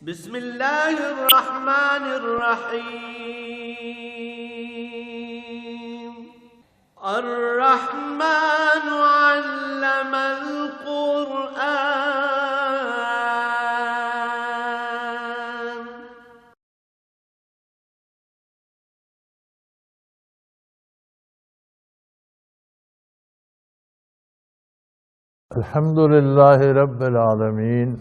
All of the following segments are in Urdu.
بسم اللہ الرحمن الرحیم الرحمن علم القرآن. الحمد للہ رب العالمین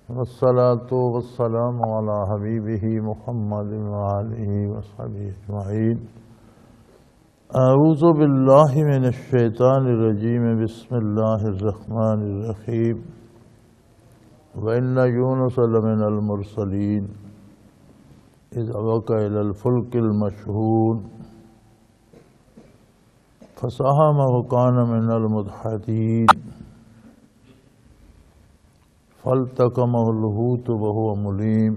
والصلاة والسلام علی حبیبہ محمد وآلہ وصحبہ اجمعین. اعوذ باللہ من الشیطان الرجیم. بسم اللہ الرحمن الرحیم. وَإِنَّ يُونُسَ لَمِنَ الْمُرْسَلِينَ إِذْ أَبَقَ إِلَى الْفُلْكِ الْمَشْحُونِ فَسَاهَمَ وَكَانَ مِنَ الْمُدْحَضِينَ فَالْتَقَمَهُ الْحُوتُ وَهُوَ مُلِيمٌ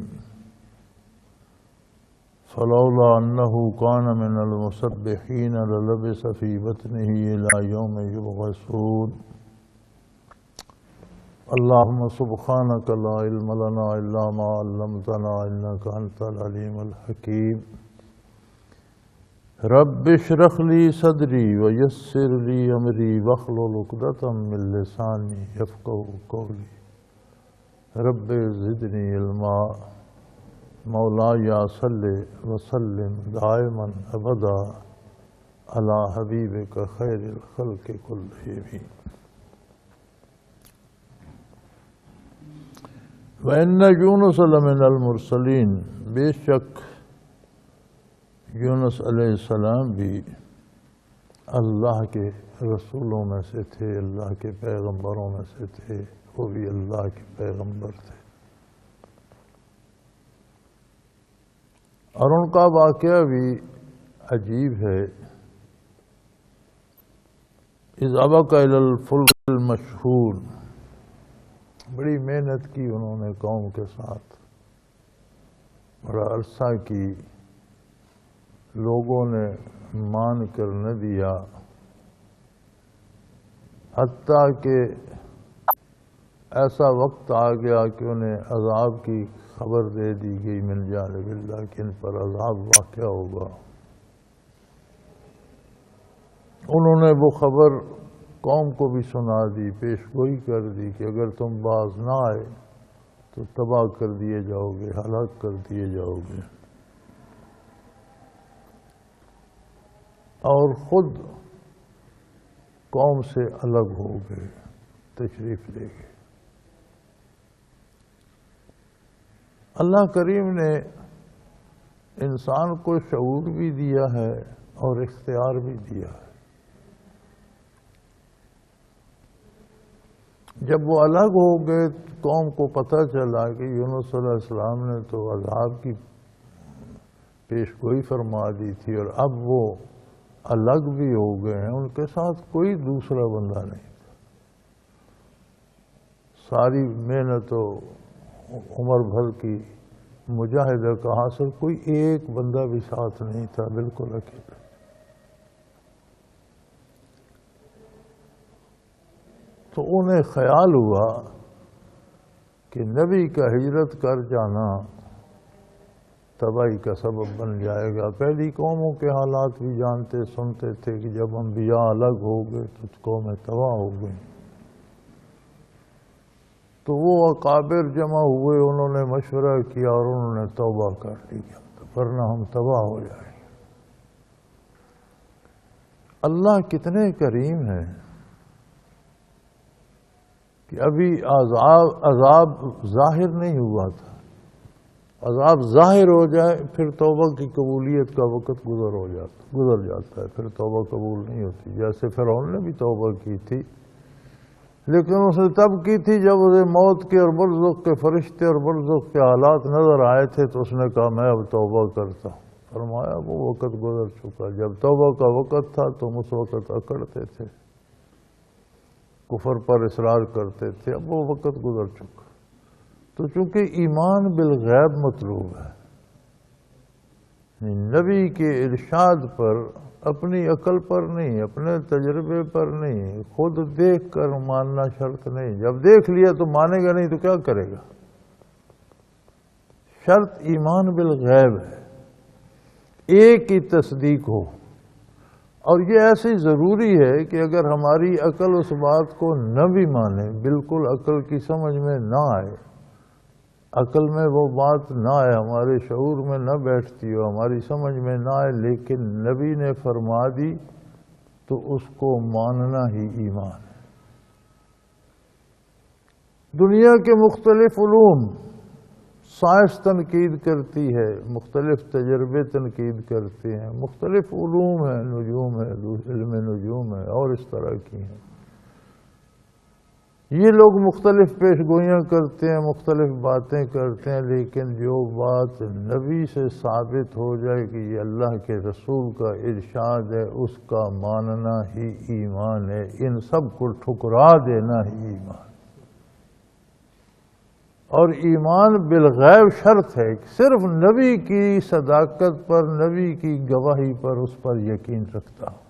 فَلَوْلَا أَنَّهُ كَانَ مِنَ الْمُسَبِّحِينَ لَلَبِثَ فِي بَطْنِهِ إِلَى يَوْمِ يُبْعَثُونَ. اللهم سبحانك لا علم لنا إلا ما علمتنا إنك أنت العليم الحكيم. رب اشرح لي صدري ويسر لي أمري واحلل عقدة من لساني يفقهوا قولي. رب زدني علما. مولاي صل وسلم دائما أبدا على حبيبك خير الخلق كلهم. وَإِنَّ يُونُسَ لَمِنَ الْمُرْسَلِينَ. بے شک یونس علیہ السلام بھی اللہ کے رسولوں میں سے تھے، اللہ کے پیغمبروں میں سے تھے. وہ بھی اللہ کے پیغمبر تھے. اور ان کا واقعہ بھی عجیب ہے. اِذْ أَبَقَ إِلَى الْفُلْكِ الْمَشْحُونِ. بڑی محنت کی انہوں نے قوم کے ساتھ، بڑا عرصہ کی، لوگوں نے مان کر نہ دیا، حتیٰ کہ ایسا وقت آ گیا کہ انہیں عذاب کی خبر دے دی گئی من جانب اللہ کہ ان پر عذاب واقع ہوگا. انہوں نے وہ خبر قوم کو بھی سنا دی، پیش گوئی کر دی کہ اگر تم باز نہ آئے تو تباہ کر دیے جاؤ گے، ہلاک کر دیے جاؤ گے. اور خود قوم سے الگ ہو گئے، تشریف لے گئے. اللہ کریم نے انسان کو شعور بھی دیا ہے اور اختیار بھی دیا ہے. جب وہ الگ ہو گئے قوم کو پتہ چلا کہ یونس صلی اللہ علیہ وسلم نے تو عذاب کی پیش گوئی فرما دی تھی اور اب وہ الگ بھی ہو گئے ہیں، ان کے ساتھ کوئی دوسرا بندہ نہیں تھا. ساری محنت و عمر بھر کی مجاہدہ کا حاصل کوئی ایک بندہ بھی ساتھ نہیں تھا، بالکل اکیلا. تو انہیں خیال ہوا کہ نبی کا ہجرت کر جانا تباہی کا سبب بن جائے گا. پہلی قوموں کے حالات بھی جانتے سنتے تھے کہ جب انبیاء الگ ہو گئے تو قومیں تباہ ہو گئیں. تو وہ اکابر جمع ہوئے، انہوں نے مشورہ کیا اور انہوں نے توبہ کر لی ورنہ ہم تباہ ہو جائیں. اللہ کتنے کریم ہیں کہ ابھی عذاب ظاہر نہیں ہوا تھا. عذاب ظاہر ہو جائے پھر توبہ کی قبولیت کا وقت گزر جاتا ہے، پھر توبہ قبول نہیں ہوتی. جیسے فرعون نے بھی توبہ کی تھی، لیکن اس نے تب کی تھی جب اسے موت کے اور برزخ کے فرشتے اور برزخ کے حالات نظر آئے تھے تو اس نے کہا میں اب توبہ کرتا ہوں. فرمایا وہ وقت گزر چکا. جب توبہ کا وقت تھا تم اس وقت اکڑتے تھے، کفر پر اصرار کرتے تھے. اب وہ وقت گزر چکا. تو چونکہ ایمان بالغیب مطلوب ہے، نبی کے ارشاد پر، اپنی عقل پر نہیں، اپنے تجربے پر نہیں، خود دیکھ کر ماننا شرط نہیں. جب دیکھ لیا تو مانے گا نہیں تو کیا کرے گا؟ شرط ایمان بالغیب ہے، ایک کی تصدیق ہو. اور یہ ایسی ضروری ہے کہ اگر ہماری عقل اس بات کو نہ بھی مانے، بالکل عقل کی سمجھ میں نہ آئے، عقل میں وہ بات نہ آئے، ہمارے شعور میں نہ بیٹھتی ہو، ہماری سمجھ میں نہ آئے، لیکن نبی نے فرما دی تو اس کو ماننا ہی ایمان ہے. دنیا کے مختلف علوم، سائنس تنقید کرتی ہے، مختلف تجربے تنقید کرتے ہیں، مختلف علوم ہیں، نجوم ہے، علم نجوم ہے اور اس طرح کی ہیں. یہ لوگ مختلف پیش گوئیاں کرتے ہیں، مختلف باتیں کرتے ہیں، لیکن جو بات نبی سے ثابت ہو جائے کہ یہ اللہ کے رسول کا ارشاد ہے، اس کا ماننا ہی ایمان ہے. ان سب کو ٹھکرا دینا ہی ایمان. اور ایمان بالغیب شرط ہے، صرف نبی کی صداقت پر، نبی کی گواہی پر، اس پر یقین رکھتا ہوں.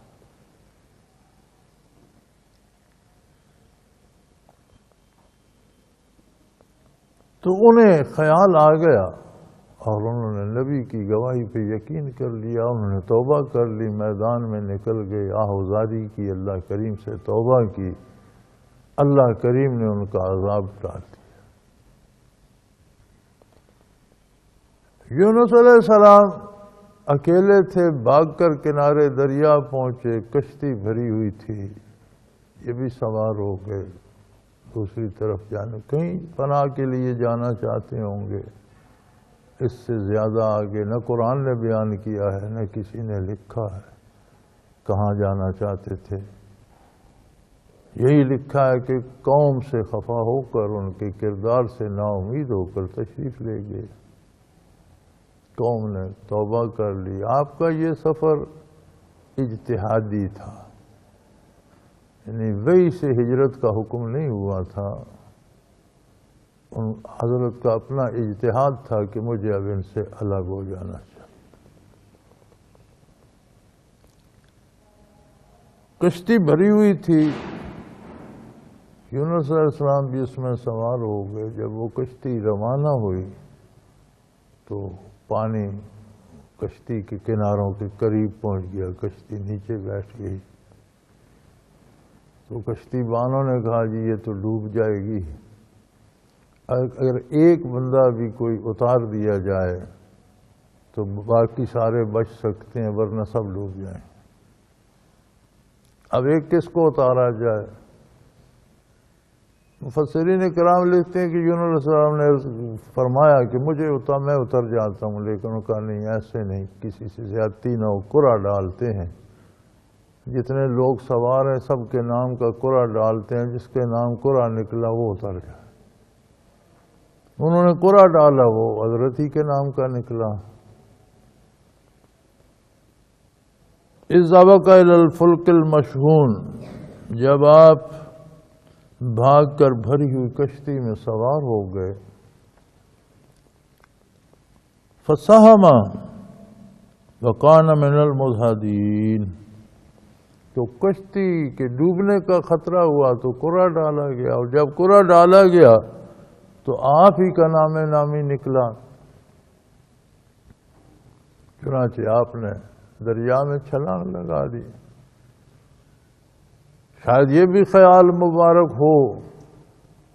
تو انہیں خیال آ گیا اور انہوں نے نبی کی گواہی پہ یقین کر لیا، انہوں نے توبہ کر لی، میدان میں نکل گئے، آہوزاری کی، اللہ کریم سے توبہ کی. اللہ کریم نے ان کا عذاب ٹال دیا. یونس علیہ السلام اکیلے تھے، بھاگ کر کنارے دریا پہنچے، کشتی بھری ہوئی تھی، یہ بھی سوار ہو گئے دوسری طرف جانے، کہیں پناہ کے لیے جانا چاہتے ہوں گے. اس سے زیادہ آگے نہ قرآن نے بیان کیا ہے، نہ کسی نے لکھا ہے کہاں جانا چاہتے تھے. یہی لکھا ہے کہ قوم سے خفا ہو کر، ان کے کردار سے نا امید ہو کر تشریف لے گئے. قوم نے توبہ کر لی. آپ کا یہ سفر اجتہادی تھا، یعنی وحی سے ہجرت کا حکم نہیں ہوا تھا. حضرت کا اپنا اجتہاد تھا کہ مجھے اب ان سے الگ ہو جانا چاہیے. کشتی بھری ہوئی تھی، یونس علیہ السلام بھی اس میں سوار ہو گئے. جب وہ کشتی روانہ ہوئی تو پانی کشتی کے کناروں کے قریب پہنچ گیا، کشتی نیچے بیٹھ گئی. تو کشتی بانوں نے کہا جی یہ تو ڈوب جائے گی، اگر ایک بندہ بھی کوئی اتار دیا جائے تو باقی سارے بچ سکتے ہیں، ورنہ سب ڈوب جائیں. اب ایک کس کو اتارا جائے؟ مفسرین کرام لکھتے ہیں کہ یونس علیہ السلام نے فرمایا کہ میں اتر جاتا ہوں، لیکن انہوں نے کہا نہیں، ایسے نہیں، کسی سے زیادتی نہ ہو، قرعہ ڈالتے ہیں. جتنے لوگ سوار ہیں سب کے نام کا قرعہ ڈالتے ہیں، جس کے نام قرعہ نکلا وہ اتر جائے. انہوں نے قرعہ ڈالا، وہ حضرت ہی کے نام کا نکلا. اذ سبق الی الفلک المشحون، جب آپ بھاگ کر بھری ہوئی کشتی میں سوار ہو گئے. فسہم وکان من المدحضین، تو کشتی کے ڈوبنے کا خطرہ ہوا تو قرعہ ڈالا گیا، اور جب قرعہ ڈالا گیا تو آپ ہی کا نام نامی نکلا. چنانچہ آپ نے دریا میں چھلانگ لگا دی. شاید یہ بھی خیال مبارک ہو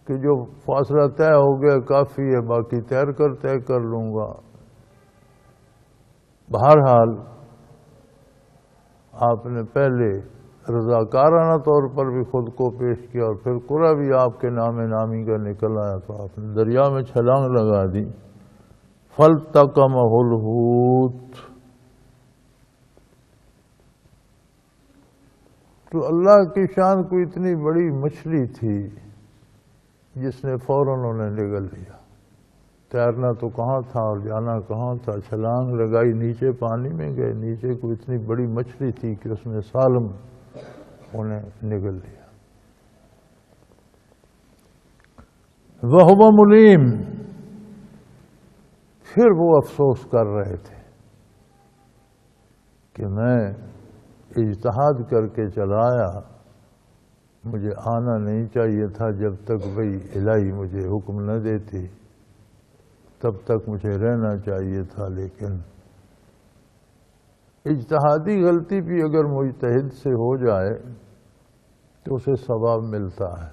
کہ جو فاصلہ طے ہو گیا کافی ہے، باقی تیر کر طے کر لوں گا. بہرحال آپ نے پہلے رضاکارانہ طور پر بھی خود کو پیش کیا، اور پھر قرعہ بھی آپ کے نام نامی کا نکل آیا تو آپ نے دریا میں چھلانگ لگا دی. فَالْتَقَمَهُ الْحُوتُ، تو اللہ کی شان کوئی اتنی بڑی مچھلی تھی جس نے فوراً انہیں نگل لیا. تیرنا تو کہاں تھا اور جانا کہاں تھا، چھلانگ لگائی، نیچے پانی میں گئے، نیچے کوئی اتنی بڑی مچھلی تھی کہ اس نے سالم انہیں نگل لیا. وَهُوَ مُلِيمٌ، پھر وہ افسوس کر رہے تھے کہ میں اجتہاد کر کے چلایا، مجھے آنا نہیں چاہیے تھا جب تک وہی الہی مجھے حکم نہ دیتی. تب تک مجھے رہنا چاہیے تھا، لیکن اجتہادی غلطی بھی اگر مجتہد سے ہو جائے تو اسے ثواب ملتا ہے،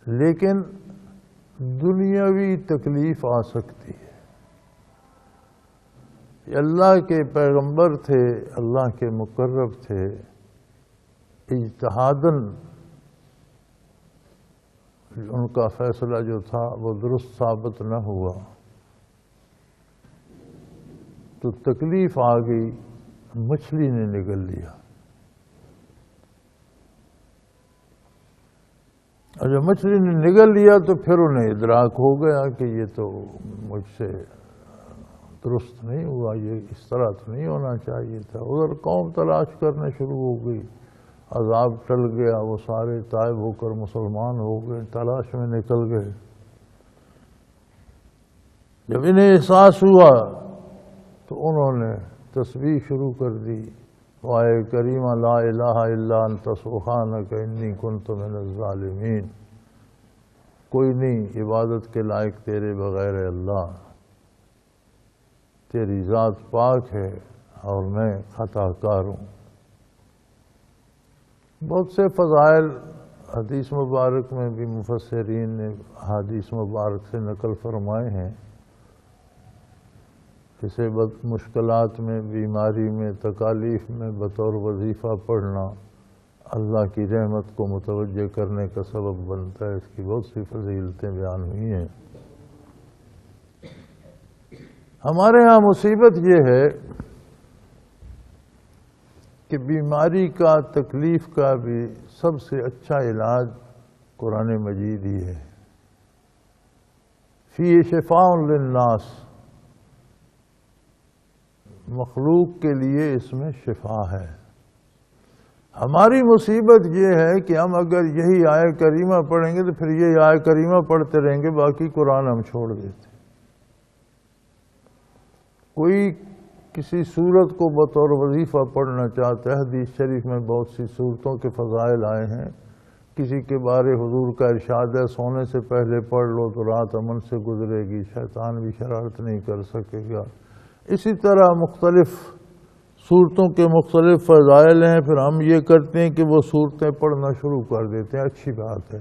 لیکن دنیاوی تکلیف آ سکتی ہے۔ یہ اللہ کے پیغمبر تھے، اللہ کے مقرب تھے، اجتہاداً ان کا فیصلہ جو تھا وہ درست ثابت نہ ہوا تو تکلیف آ گئی، مچھلی نے نگل لیا۔ اور جب مچھلی نے نگل لیا تو پھر انہیں ادراک ہو گیا کہ یہ تو مجھ سے درست نہیں ہوا، یہ اس طرح تو نہیں ہونا چاہیے تھا۔ ادھر قوم تلاش کرنے شروع ہو گئی، عذاب ٹل گیا، وہ سارے تائب ہو کر مسلمان ہو گئے، تلاش میں نکل گئے۔ جب انہیں احساس ہوا تو انہوں نے تسبیح شروع کر دی، وائے کریمہ لا الہ الا انت سبحانک انی کنت من الظالمین، کوئی نہیں عبادت کے لائق تیرے بغیر اللہ، تیری ذات پاک ہے اور میں خطا کار ہوں۔ بہت سے فضائل حدیث مبارک میں بھی مفسرین نے حدیث مبارک سے نقل فرمائے ہیں، جسے مشکلات میں، بیماری میں، تکالیف میں بطور وظیفہ پڑھنا اللہ کی رحمت کو متوجہ کرنے کا سبب بنتا ہے۔ اس کی بہت سی فضیلتیں بیان ہوئی ہیں۔ ہمارے ہاں مصیبت یہ ہے کہ بیماری کا، تکلیف کا بھی سب سے اچھا علاج قرآن مجید ہی ہے۔ فیہ شفاء للناس، مخلوق کے لیے اس میں شفا ہے۔ ہماری مصیبت یہ ہے کہ ہم اگر یہی آیہ کریمہ پڑھیں گے تو پھر یہ آیہ کریمہ پڑھتے رہیں گے، باقی قرآن ہم چھوڑ دیتے۔ کوئی کسی سورت کو بطور وظیفہ پڑھنا چاہتا ہے، حدیث شریف میں بہت سی سورتوں کے فضائل آئے ہیں، کسی کے بارے حضور کا ارشاد ہے سونے سے پہلے پڑھ لو تو رات امن سے گزرے گی، شیطان بھی شرارت نہیں کر سکے گا۔ اسی طرح مختلف صورتوں کے مختلف فضائل ہیں، پھر ہم یہ کرتے ہیں کہ وہ صورتیں پڑھنا شروع کر دیتے ہیں، اچھی بات ہے،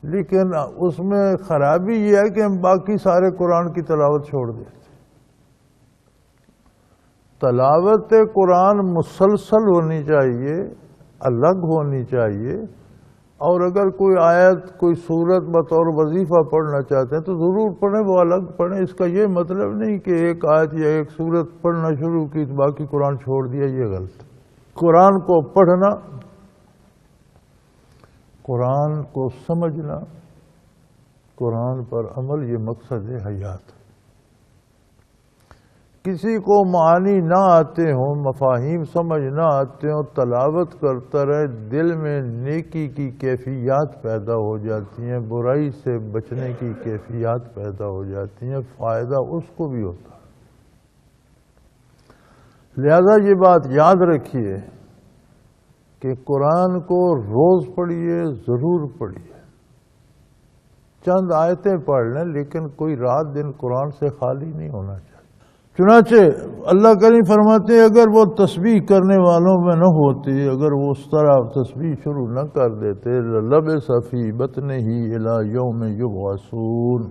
لیکن اس میں خرابی یہ ہے کہ ہم باقی سارے قرآن کی تلاوت چھوڑ دیتے ہیں۔ تلاوت قرآن مسلسل ہونی چاہیے، الگ ہونی چاہیے، اور اگر کوئی آیت، کوئی سورت بطور وظیفہ پڑھنا چاہتے ہیں تو ضرور پڑھیں، وہ الگ پڑھیں۔ اس کا یہ مطلب نہیں کہ ایک آیت یا ایک سورت پڑھنا شروع کی تو باقی قرآن چھوڑ دیا، یہ غلط۔ قرآن کو پڑھنا، قرآن کو سمجھنا، قرآن پر عمل، یہ مقصد ہے حیات۔ کسی کو معانی نہ آتے ہوں، مفاہیم سمجھ نہ آتے ہوں، تلاوت کرتا رہے، دل میں نیکی کی کیفیات پیدا ہو جاتی ہیں، برائی سے بچنے کی کیفیات پیدا ہو جاتی ہیں، فائدہ اس کو بھی ہوتا ہے۔ لہذا یہ بات یاد رکھیے کہ قرآن کو روز پڑھیے، ضرور پڑھیے، چند آیتیں پڑھ لیں، لیکن کوئی رات دن قرآن سے خالی نہیں ہونا چاہیے۔ چنانچہ اللہ کریم فرماتے ہیں اگر وہ تسبیح کرنے والوں میں نہ ہوتے، اگر وہ اس طرح تسبیح شروع نہ کر دیتے، لَلَبِثَ فِي بَطْنِهِ إِلَى يَوْمِ يُبْعَثُونَ،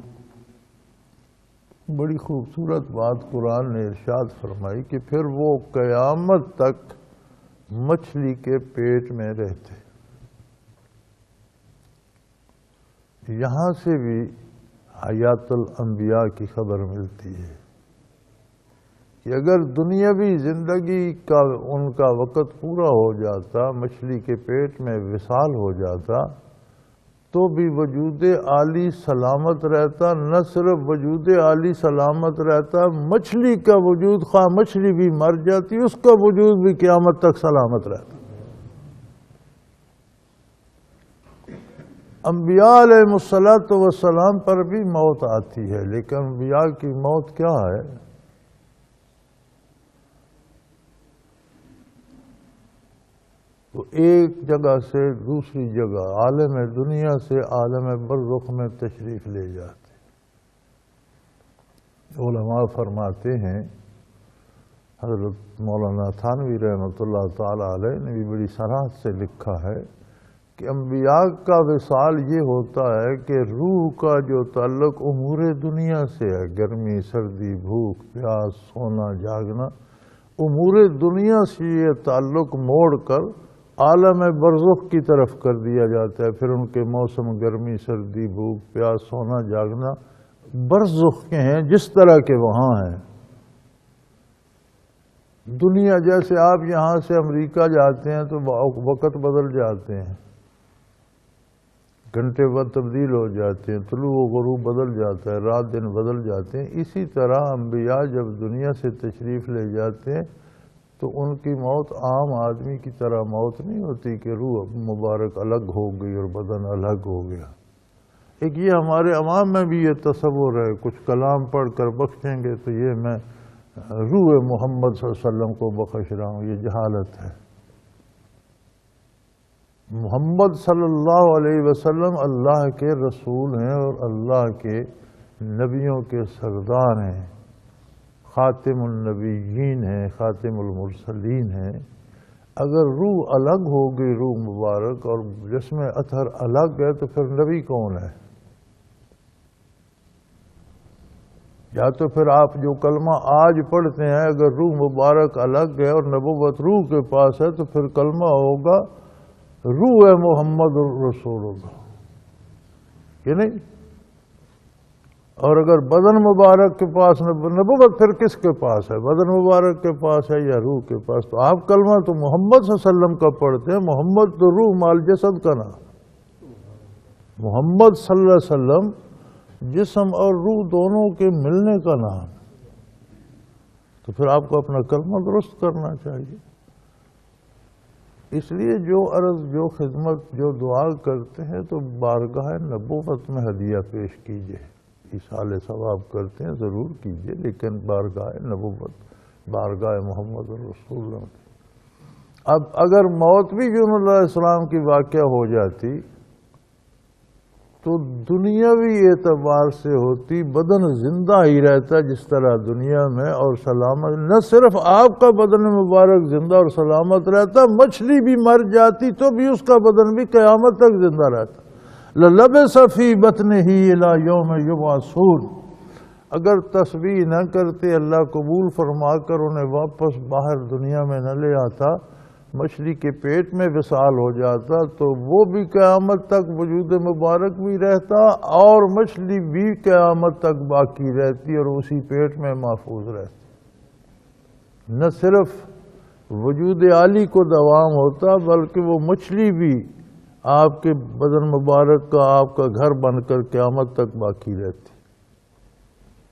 بڑی خوبصورت بات قرآن نے ارشاد فرمائی کہ پھر وہ قیامت تک مچھلی کے پیٹ میں رہتے۔ یہاں سے بھی حیات الانبیاء کی خبر ملتی ہے کہ اگر دنیاوی زندگی کا ان کا وقت پورا ہو جاتا، مچھلی کے پیٹ میں وصال ہو جاتا، تو بھی وجود عالی سلامت رہتا۔ نہ صرف وجود عالی سلامت رہتا، مچھلی کا وجود، خواہ مچھلی بھی مر جاتی، اس کا وجود بھی قیامت تک سلامت رہتا۔ انبیاء علیہ السلام پر بھی موت آتی ہے، لیکن انبیاء کی موت کیا ہے؟ وہ ایک جگہ سے دوسری جگہ عالم دنیا سے عالم برزخ میں تشریف لے جاتے۔ علماء فرماتے ہیں، حضرت مولانا تھانوی رحمۃ اللہ تعالی علیہ نے بھی بڑی صراحت سے لکھا ہے کہ انبیاء کا وصال یہ ہوتا ہے کہ روح کا جو تعلق امور دنیا سے ہے، گرمی سردی بھوک پیاس سونا جاگنا، امور دنیا سے یہ تعلق موڑ کر عالم برزخ کی طرف کر دیا جاتا ہے۔ پھر ان کے موسم گرمی سردی بھوک پیاس سونا جاگنا برزخ کے ہیں، جس طرح کے وہاں ہیں۔ دنیا جیسے آپ یہاں سے امریکہ جاتے ہیں تو وقت بدل جاتے ہیں، گھنٹے بعد تبدیل ہو جاتے ہیں، طلوع و غروب بدل جاتا ہے، رات دن بدل جاتے ہیں۔ اسی طرح انبیاء جب دنیا سے تشریف لے جاتے ہیں تو ان کی موت عام آدمی کی طرح موت نہیں ہوتی کہ روح مبارک الگ ہو گئی اور بدن الگ ہو گیا۔ ایک یہ ہمارے عوام میں بھی یہ تصور ہے، کچھ کلام پڑھ کر بخشیں گے تو یہ میں روح محمد صلی اللہ علیہ وسلم کو بخش رہا ہوں، یہ جہالت ہے۔ محمد صلی اللہ علیہ وسلم اللہ کے رسول ہیں اور اللہ کے نبیوں کے سردار ہیں، خاتم النبیین ہیں، خاتم المرسلین ہیں۔ اگر روح الگ ہو گئی، روح مبارک اور جسم اطہر الگ ہے تو پھر نبی کون ہے؟ یا تو پھر آپ جو کلمہ آج پڑھتے ہیں اگر روح مبارک الگ ہے اور نبوت روح کے پاس ہے تو پھر کلمہ ہوگا روح محمد رسول اللہ، کہ نہیں؟ اور اگر بدن مبارک کے پاس نبوت پھر کس کے پاس ہے؟ بدن مبارک کے پاس ہے یا روح کے پاس؟ تو آپ کلمہ تو محمد صلی اللہ علیہ وسلم کا پڑھتے ہیں، محمد تو روح مال جسد کا نام، محمد صلی اللہ علیہ وسلم جسم اور روح دونوں کے ملنے کا نام۔ تو پھر آپ کو اپنا کلمہ درست کرنا چاہیے۔ اس لیے جو عرض جو خدمت جو دعا کرتے ہیں تو بارگاہ نبوت میں ہدیہ پیش کیجئے، ایصال ثواب کرتے ہیں ضرور کیجئے، لیکن بارگاہ نبوت بارگاہ محمد رسول اللہ۔ اب اگر موت بھی یونس علیہ السلام کی واقعہ ہو جاتی تو دنیاوی اعتبار سے ہوتی، بدن زندہ ہی رہتا جس طرح دنیا میں اور سلامت، نہ صرف آپ کا بدن مبارک زندہ اور سلامت رہتا، مچھلی بھی مر جاتی تو بھی اس کا بدن بھی قیامت تک زندہ رہتا۔ لَلَبِثَ فِي بَطْنِهِ إِلَى يَوْمِ يُبْعَثُونَ۔ اگر تسبیح نہ کرتے، اللہ قبول فرما کر انہیں واپس باہر دنیا میں نہ لے آتا، مچھلی کے پیٹ میں وصال ہو جاتا تو وہ بھی قیامت تک وجود مبارک بھی رہتا اور مچھلی بھی قیامت تک باقی رہتی اور اسی پیٹ میں محفوظ رہتی۔ نہ صرف وجود عالی کو دوام ہوتا بلکہ وہ مچھلی بھی آپ کے بدن مبارک کا آپ کا گھر بن کر قیامت تک باقی رہتی۔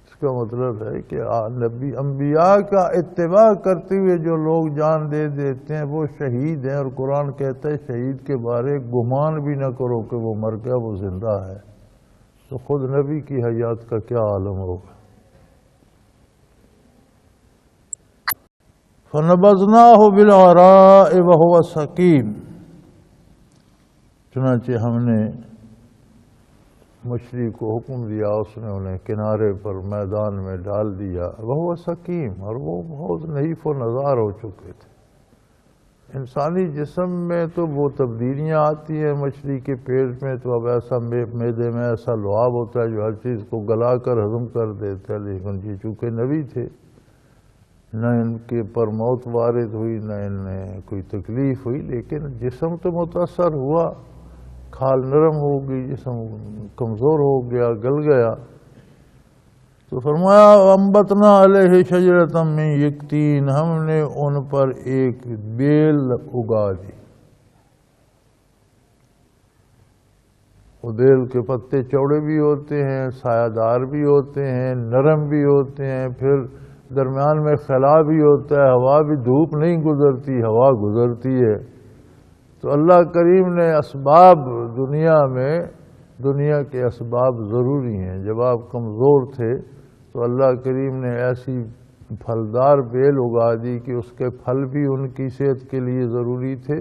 اس کا مطلب ہے کہ نبی انبیاء کا اتباع کرتے ہوئے جو لوگ جان دے دیتے ہیں وہ شہید ہیں، اور قرآن کہتا ہے شہید کے بارے گمان بھی نہ کرو کہ وہ مر گیا، وہ زندہ ہے۔ تو خود نبی کی حیات کا کیا عالم ہوگا۔ فَنَبَذْنَاهُ بِالْعَرَاءِ وَهُوَ سَقِيمٌ۔ چنانچہ ہم نے مچھلی کو حکم دیا، اس نے انہیں کنارے پر میدان میں ڈال دیا، وہ سقیم، اور وہ بہت نحیف و نزار ہو چکے تھے۔ انسانی جسم میں تو وہ تبدیلیاں آتی ہیں، مچھلی کے پیٹ میں تو اب ایسا معدے میں ایسا لعاب ہوتا ہے جو ہر چیز کو گلا کر ہضم کر دیتا ہے، لیکن یہ چونکہ نبی تھے، نہ ان کے پر موت وارد ہوئی نہ انہیں کوئی تکلیف ہوئی، لیکن جسم تو متاثر ہوا، کھال نرم ہو گئی، جسم کمزور ہو گیا، گل گیا۔ تو فرمایا انبتنا علیہ شجرۃ من یقطین، ہم نے ان پر ایک بیل اگا دی۔ وہ بیل کے پتے چوڑے بھی ہوتے ہیں، سایہ دار بھی ہوتے ہیں، نرم بھی ہوتے ہیں، پھر درمیان میں خلا بھی ہوتا ہے، ہوا بھی، دھوپ نہیں گزرتی، ہوا گزرتی ہے۔ تو اللہ کریم نے اسباب دنیا کے اسباب ضروری ہیں۔ جب آپ کمزور تھے تو اللہ کریم نے ایسی پھلدار بیل اگا دی کہ اس کے پھل بھی ان کی صحت کے لیے ضروری تھے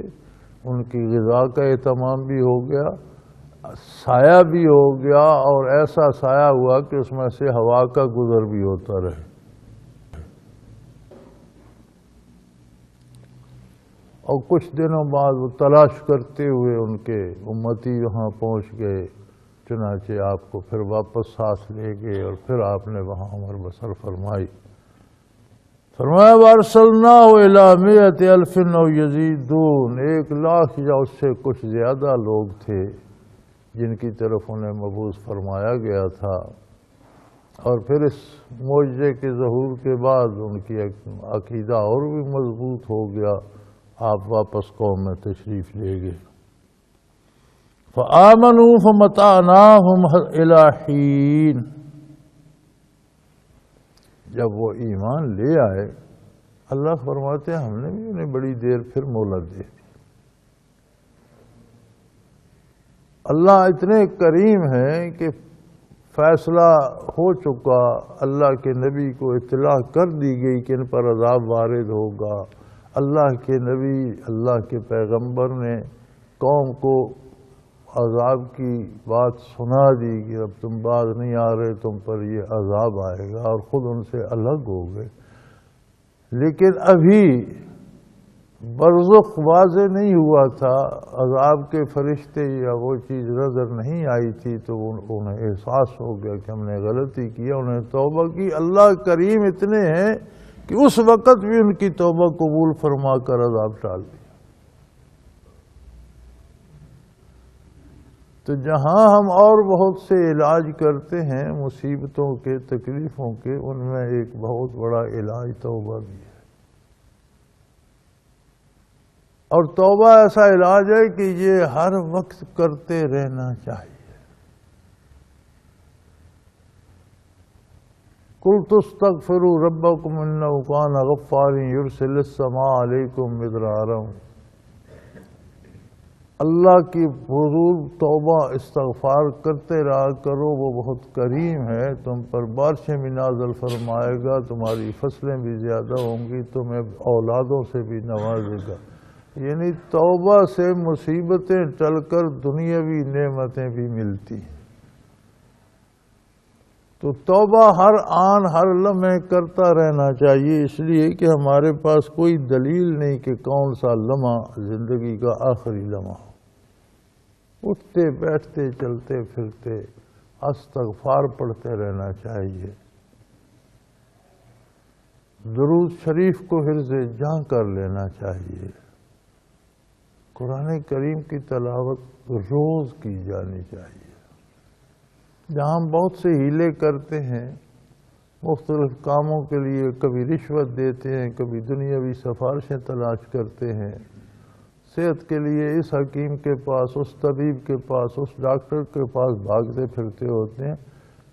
ان کی غذا کا اہتمام بھی ہو گیا، سایہ بھی ہو گیا، اور ایسا سایہ ہوا کہ اس میں سے ہوا کا گزر بھی ہوتا رہے۔ اور کچھ دنوں بعد وہ تلاش کرتے ہوئے ان کے امتی وہاں پہنچ گئے، چنانچہ آپ کو پھر واپس ساتھ لے گئے اور پھر آپ نے وہاں عمر بسر فرمائی۔ فرمایا وَأَرْسَلْنَاهُ إِلَىٰ مِائَةِ أَلْفٍ أَوْ يَزِيدُونَ، 1,00,000 یا اس سے کچھ زیادہ لوگ تھے جن کی طرف انہیں مبعوث فرمایا گیا تھا۔ اور پھر اس معجزے کے ظہور کے بعد ان کی عقیدہ اور بھی مضبوط ہو گیا، آپ واپس قوم میں تشریف لے گئے۔ فَآمَنُوا فَمَتَعْنَاهُمْ إِلَىٰ حِينٍ، جب وہ ایمان لے آئے اللہ فرماتے ہیں ہم نے بھی انہیں بڑی دیر پھر مہلت دے دی۔ اللہ اتنے کریم ہیں کہ فیصلہ ہو چکا، اللہ کے نبی کو اطلاع کر دی گئی کہ ان پر عذاب وارد ہوگا۔ اللہ کے نبی، اللہ کے پیغمبر نے قوم کو عذاب کی بات سنا دی کہ اب تم باز نہیں آ رہے، تم پر یہ عذاب آئے گا، اور خود ان سے الگ ہو گئے۔ لیکن ابھی برزخ واضح نہیں ہوا تھا، عذاب کے فرشتے یا وہ چیز نظر نہیں آئی تھی، تو انہیں احساس ہو گیا کہ ہم نے غلطی کی، انہیں توبہ کی۔ اللہ کریم اتنے ہیں کہ اس وقت بھی ان کی توبہ قبول فرما کر عذاب ٹال دیا۔ تو جہاں ہم اور بہت سے علاج کرتے ہیں مصیبتوں کے، تکلیفوں کے، ان میں ایک بہت بڑا علاج توبہ بھی ہے۔ اور توبہ ایسا علاج ہے کہ یہ ہر وقت کرتے رہنا چاہیے۔ قُلْتُ اسْتَغْفِرُوا رَبَّكُمْ إِنَّهُ كَانَ غَفَّارًا يُرْسِلِ السَّمَاءَ عَلَيْكُمْ مِدْرَارًا۔ اللہ کی حضور توبہ استغفار کرتے رہا کرو، وہ بہت کریم ہے، تم پر بارشیں بھی نازل فرمائے گا، تمہاری فصلیں بھی زیادہ ہوں گی، تمہیں اولادوں سے بھی نوازے گا۔ یعنی توبہ سے مصیبتیں ٹل کر دنیاوی نعمتیں بھی ملتی ہیں۔ تو توبہ ہر آن ہر لمحے کرتا رہنا چاہیے، اس لیے کہ ہمارے پاس کوئی دلیل نہیں کہ کون سا لمحہ زندگی کا آخری لمحہ ہو۔ اٹھتے بیٹھتے چلتے پھرتے استغفار پڑھتے رہنا چاہیے، درود شریف کو حرز جاں کر لینا چاہیے، قرآن کریم کی تلاوت روز کی جانی چاہیے۔ جہاں ہم بہت سے ہیلے کرتے ہیں مختلف کاموں کے لیے، کبھی رشوت دیتے ہیں، کبھی دنیاوی سفارشیں تلاش کرتے ہیں، صحت کے لیے اس حکیم کے پاس، اس طبیب کے پاس، اس ڈاکٹر کے پاس بھاگتے پھرتے ہوتے ہیں،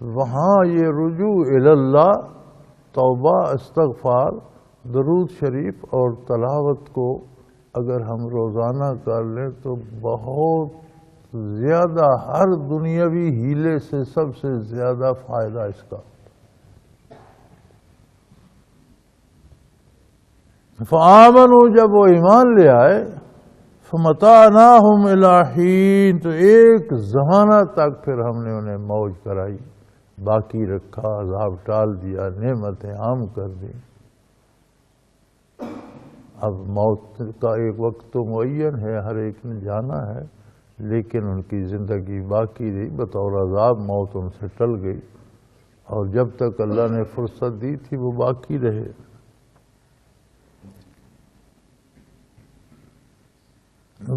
وہاں یہ رجوع اللہ، توبہ، استغفار، درود شریف اور تلاوت کو اگر ہم روزانہ کر لیں تو بہت زیادہ، ہر دنیاوی ہیلے سے سب سے زیادہ فائدہ اس کا۔ فآمنوا، جب وہ ایمان لے آئے، فمتعناہم الی حین، تو ایک زمانہ تک پھر ہم نے انہیں موج کرائی، باقی رکھا، عذاب ٹال دیا، نعمتیں عام کر دی۔ اب موت کا ایک وقت تو معین ہے، ہر ایک نے جانا ہے، لیکن ان کی زندگی باقی رہی، بطور عذاب موت ان سے ٹل گئی، اور جب تک اللہ نے فرصت دی تھی وہ باقی رہے۔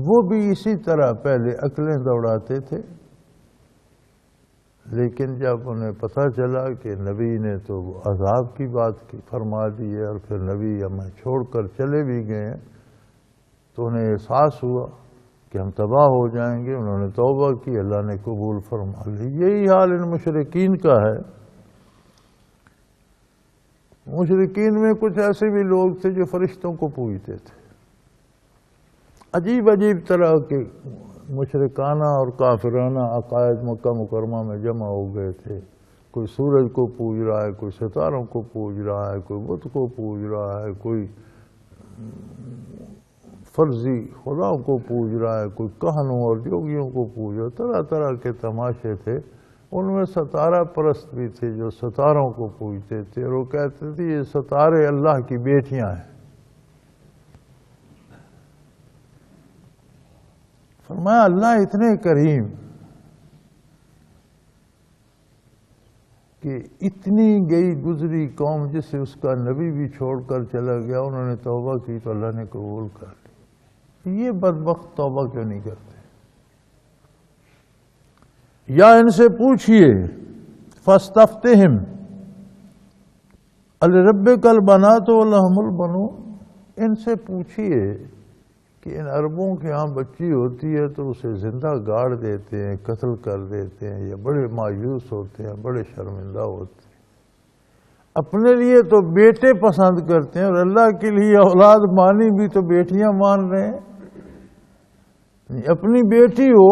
وہ بھی اسی طرح پہلے عقلیں دوڑاتے تھے، لیکن جب انہیں پتہ چلا کہ نبی نے تو عذاب کی بات فرما دی ہے، اور پھر نبی ہمیں چھوڑ کر چلے بھی گئے ہیں، تو انہیں احساس ہوا کہ ہم تباہ ہو جائیں گے۔ انہوں نے توبہ کی، اللہ نے قبول فرما لی۔ یہی حال ان مشرکین کا ہے۔ مشرکین میں کچھ ایسے بھی لوگ تھے جو فرشتوں کو پوجتے تھے، عجیب عجیب طرح کے مشرکانہ اور کافرانہ عقائد مکہ مکرمہ میں جمع ہو گئے تھے۔ کوئی سورج کو پوج رہا ہے، کوئی ستاروں کو پوج رہا ہے، کوئی بت کو پوج رہا ہے، کوئی فرضی خداؤں کو پوج رہا ہے، کوئی کہنوں اور جوگیوں کو پوج رہا ہے، طرح طرح کے تماشے تھے۔ ان میں ستارہ پرست بھی تھے جو ستاروں کو پوجتے تھے، اور وہ کہتے تھے یہ ستارے اللہ کی بیٹیاں ہیں۔ فرمایا اللہ اتنے کریم کہ اتنی گئی گزری قوم جسے اس کا نبی بھی چھوڑ کر چلا گیا، انہوں نے توبہ کی تو اللہ نے قبول کر لی۔ یہ بدبخت توبہ کیوں نہیں کرتے؟ یا ان سے پوچھئے فاستفتہم الربک البنات ولہم البنون، ان سے پوچھئے کہ ان عربوں کے ہاں بچی ہوتی ہے تو اسے زندہ گاڑ دیتے ہیں، قتل کر دیتے ہیں، یا بڑے مایوس ہوتے ہیں، بڑے شرمندہ ہوتے ہیں، اپنے لیے تو بیٹے پسند کرتے ہیں اور اللہ کے لیے اولاد مانی بھی تو بیٹیاں مان رہے ہیں۔ اپنی بیٹی ہو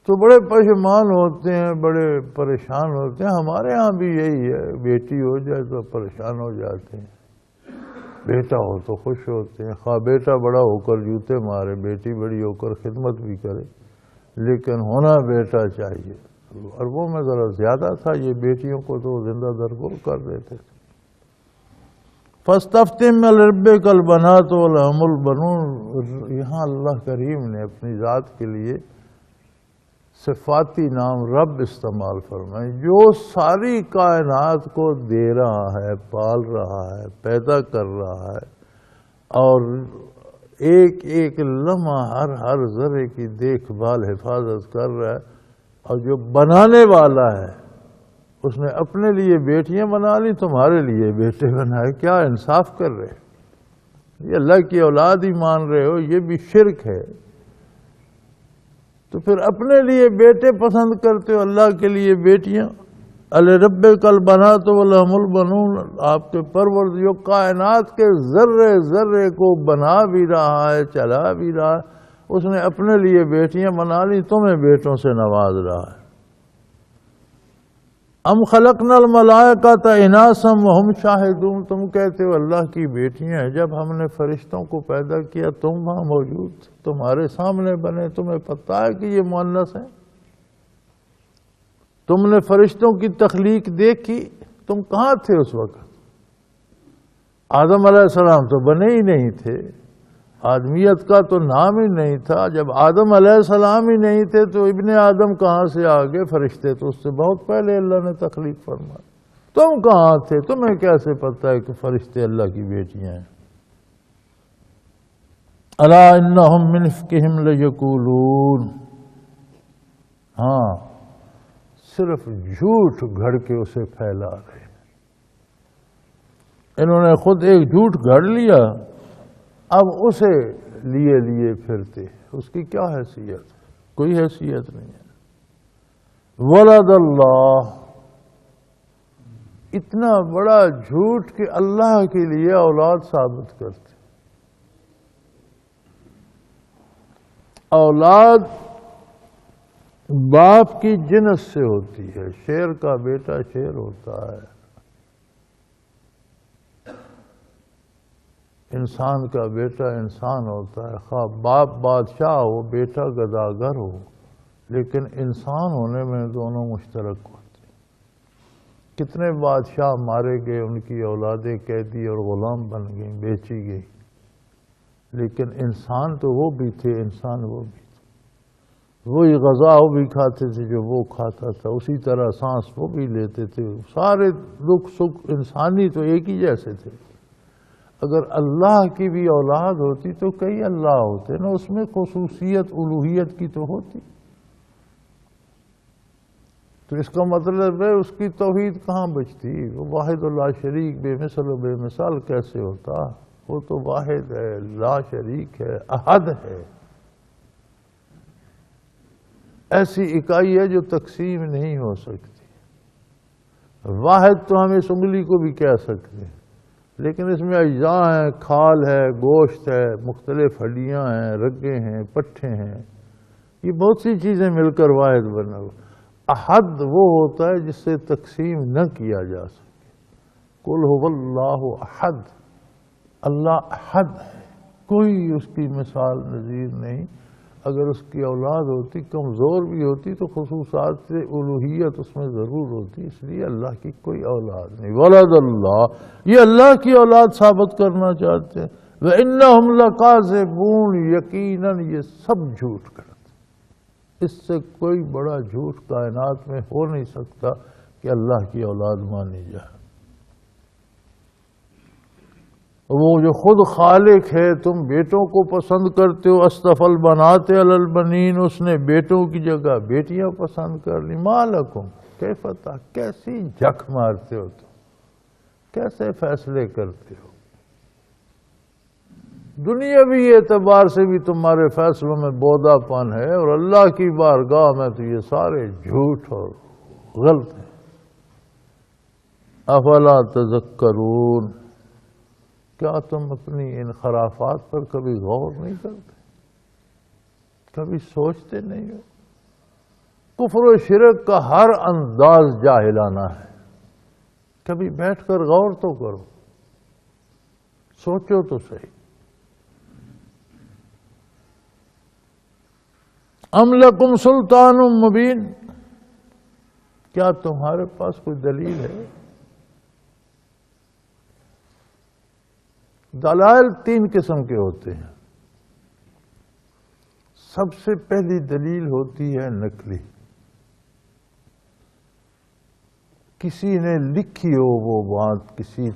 تو بڑے پشیمان ہوتے ہیں، بڑے پریشان ہوتے ہیں۔ ہمارے ہاں بھی یہی ہے، بیٹی ہو جائے تو پریشان ہو جاتے ہیں، بیٹا ہو تو خوش ہوتے ہیں۔ خواہ بیٹا بڑا ہو کر جوتے مارے، بیٹی بڑی ہو کر خدمت بھی کرے، لیکن ہونا بیٹا چاہیے۔ عربوں میں ذرا زیادہ تھا، یہ بیٹیوں کو تو زندہ درگور کر دیتے تھے۔ فاستفتہم الربک البنات ولہم البنون، یہاں اللہ کریم نے اپنی ذات کے لیے صفاتی نام رب استعمال فرمائے، جو ساری کائنات کو دے رہا ہے، پال رہا ہے، پیدا کر رہا ہے، اور ایک ایک لمحہ ہر ذرے کی دیکھ بھال حفاظت کر رہا ہے، اور جو بنانے والا ہے اس نے اپنے لیے بیٹیاں بنا لی، تمہارے لیے بیٹے بنائے۔ کیا انصاف کر رہے؟ یہ اللہ کی اولاد ہی مان رہے ہو، یہ بھی شرک ہے۔ تو پھر اپنے لیے بیٹے پسند کرتے ہو، اللہ کے لیے بیٹیاں۔ الربک البنات ولہم البنون، آپ کے پروردگار جو کائنات کے ذرے ذرے کو بنا بھی رہا ہے، چلا بھی رہا ہے، اس نے اپنے لیے بیٹیاں بنا لی، تمہیں بیٹوں سے نواز رہا ہے۔ ام خلقنا الملائکۃ اناثا وہم شاہدون، تم کہتے ہو اللہ کی بیٹیاں ہیں، جب ہم نے فرشتوں کو پیدا کیا تم وہاں موجود تھے، تمہارے سامنے بنے، تمہیں پتہ ہے کہ یہ مؤنث ہیں؟ تم نے فرشتوں کی تخلیق دیکھی، تم کہاں تھے اس وقت؟ آدم علیہ السلام تو بنے ہی نہیں تھے، آدمیت کا تو نام ہی نہیں تھا۔ جب آدم علیہ السلام ہی نہیں تھے تو ابن آدم کہاں سے آگے؟ فرشتے تو اس سے بہت پہلے اللہ نے تخلیق فرمائی۔ تم کہاں تھے؟ تمہیں کیسے پتہ ہے کہ فرشتے اللہ کی بیٹیاں ہیں؟ الا انہم من افکہم لیقولون، ہاں صرف جھوٹ گھڑ کے اسے پھیلا رہے ہیں۔ انہوں نے خود ایک جھوٹ گھڑ لیا، اب اسے لیے لیے پھرتے، اس کی کیا حیثیت؟ کوئی حیثیت نہیں ہے۔ ولد اللہ، اتنا بڑا جھوٹ کہ اللہ کے لیے اولاد ثابت کرتے۔ اولاد باپ کی جنس سے ہوتی ہے، شیر کا بیٹا شیر ہوتا ہے، انسان کا بیٹا انسان ہوتا ہے، خواہ باپ بادشاہ ہو بیٹا گداگر ہو، لیکن انسان ہونے میں دونوں مشترک ہوتے ہیں۔ کتنے بادشاہ مارے گئے، ان کی اولادیں قیدی اور غلام بن گئیں، بیچی گئی، لیکن انسان تو وہ بھی تھے، انسان وہ بھی تھے، وہی غذا وہ بھی کھاتے تھے جو وہ کھاتا تھا، اسی طرح سانس وہ بھی لیتے تھے، سارے دکھ سکھ انسانی تو ایک ہی جیسے تھے۔ اگر اللہ کی بھی اولاد ہوتی تو کئی اللہ ہوتے نا، اس میں خصوصیت الوہیت کی تو ہوتی۔ تو اس کا مطلب ہے اس کی توحید کہاں بچتی؟ وہ واحد لا شریک بے مثل و بے مثال کیسے ہوتا؟ وہ تو واحد ہے، لا شریک ہے، احد ہے، ایسی اکائی ہے جو تقسیم نہیں ہو سکتی۔ واحد تو ہم اس انگلی کو بھی کہہ سکتے ہیں، لیکن اس میں اجزاء ہیں، کھال ہے، گوشت ہے، مختلف ہڈیاں ہیں، رگیں ہیں، پٹھے ہیں، یہ بہت سی چیزیں مل کر واحد بنا ہوا۔ احد وہ ہوتا ہے جس سے تقسیم نہ کیا جا سکے۔ قل هو اللہ احد، اللہ احد ہے، کوئی اس کی مثال نظیر نہیں. اگر اس کی اولاد ہوتی کمزور بھی ہوتی تو خصوصات سے الوہیت اس میں ضرور ہوتی. اس لیے اللہ کی کوئی اولاد نہیں. ولد اللہ، یہ اللہ کی اولاد ثابت کرنا چاہتے ہیں. وَإِنَّهُمْ لَكَاذِبُونَ، یقیناً یہ سب جھوٹ کرتے. اس سے کوئی بڑا جھوٹ کائنات میں ہو نہیں سکتا کہ اللہ کی اولاد مانی جائے. وہ جو خود خالق ہے، تم بیٹوں کو پسند کرتے ہو. اصطفى البنات علی البنین، اس نے بیٹوں کی جگہ بیٹیاں پسند کر لی. ما لکم کیف تحکمون، کیسی جھک مارتے ہو تم، کیسے فیصلے کرتے ہو. دنیاوی اعتبار سے بھی تمہارے فیصلوں میں بودا پن ہے، اور اللہ کی بارگاہ میں تو یہ سارے جھوٹ اور غلط ہیں. افلا تذکرون، کیا تم اپنی ان خرافات پر کبھی غور نہیں کرتے، کبھی سوچتے نہیں ہو؟ کفر و شرک کا ہر انداز جاہلانہ ہے. کبھی بیٹھ کر غور تو کرو، سوچو تو صحیح. ام لکم سلطان مبین، کیا تمہارے پاس کوئی دلیل ہے؟ دلائل تین قسم کے ہوتے ہیں. سب سے پہلی دلیل ہوتی ہے نقلی. کسی نے لکھی ہو وہ بات، کسی